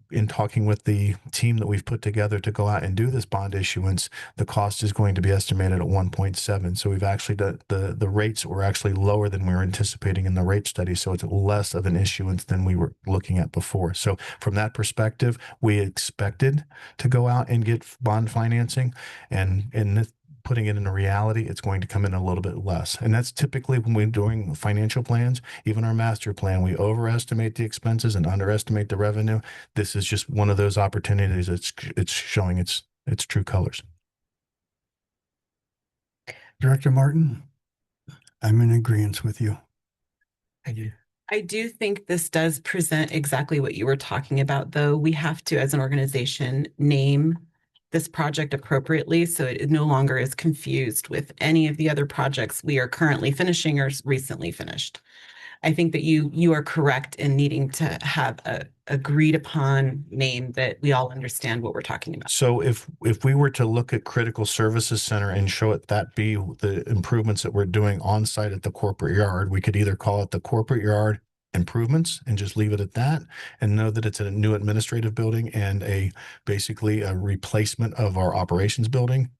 In talking with the team that we've put together to go out and do this bond issuance, the cost is going to be estimated at 1.7. So we've actually, the rates were actually lower than we were anticipating in the rate study. So it's less of an issuance than we were looking at before. So from that perspective, we expected to go out and get bond financing, and in this, putting it into reality, it's going to come in a little bit less. And that's typically when we're doing financial plans, even our master plan, we overestimate the expenses and underestimate the revenue. This is just one of those opportunities. It's showing its true colors. Director Martin, I'm in agreement with you. Thank you. I do think this does present exactly what you were talking about, though. We have to, as an organization, name this project appropriately so it no longer is confused with any of the other projects we are currently finishing or recently finished. I think that you are correct in needing to have a agreed upon name that we all understand what we're talking about. So if we were to look at Critical Services Center and show it that be the improvements that we're doing on site at the corporate yard, we could either call it the corporate yard improvements and just leave it at that, and know that it's a new administrative building and basically a replacement of our operations building.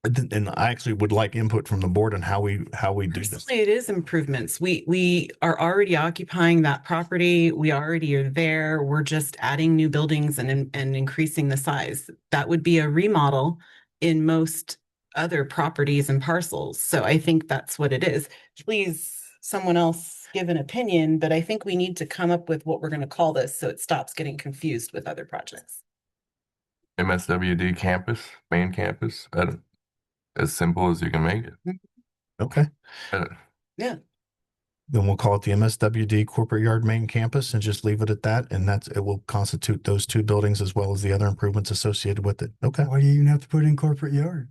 And I actually would like input from the board on how we do this. Personally, it is improvements. We are already occupying that property. We already are there. We're just adding new buildings and increasing the size. That would be a remodel in most other properties and parcels. So I think that's what it is. Please, someone else give an opinion, but I think we need to come up with what we're going to call this so it stops getting confused with other projects. MSWD campus, main campus. As simple as you can make it. Okay. Yeah. Then we'll call it the MSWD Corporate Yard Main Campus and just leave it at that. And it will constitute those two buildings as well as the other improvements associated with it. Okay. Why do you even have to put in corporate yard?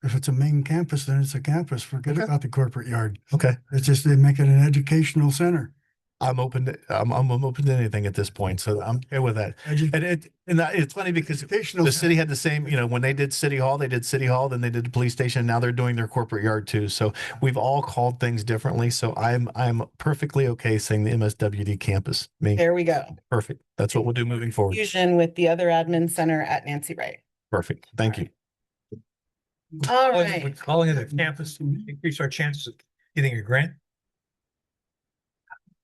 If it's a main campus, then it's a campus. Forget about the corporate yard. Okay. It's just they make it an educational center. I'm open to anything at this point, so I'm okay with that. And it's funny because the city had the same, when they did City Hall, then they did the police station. Now they're doing their corporate yard too. So we've all called things differently. So I'm perfectly okay saying the MSWD campus. There we go. Perfect. That's what we'll do moving forward. Fusion with the other admin center at Nancy Wright. Perfect. Thank you. All right. We're calling it a campus to increase our chances of getting a grant.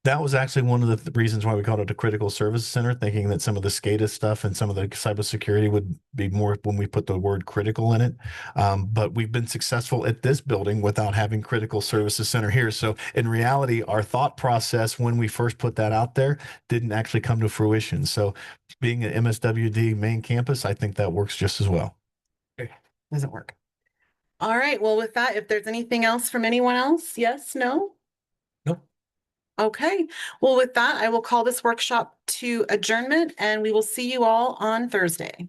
That was actually one of the reasons why we called it a critical service center, thinking that some of the SCADA stuff and some of the cybersecurity would be more when we put the word critical in it. But we've been successful at this building without having critical services center here. So in reality, our thought process when we first put that out there didn't actually come to fruition. So being an MSWD main campus, I think that works just as well. Does it work? All right. Well, with that, if there's anything else from anyone else, yes, no? Nope. Okay. Well, with that, I will call this workshop to adjournment and we will see you all on Thursday.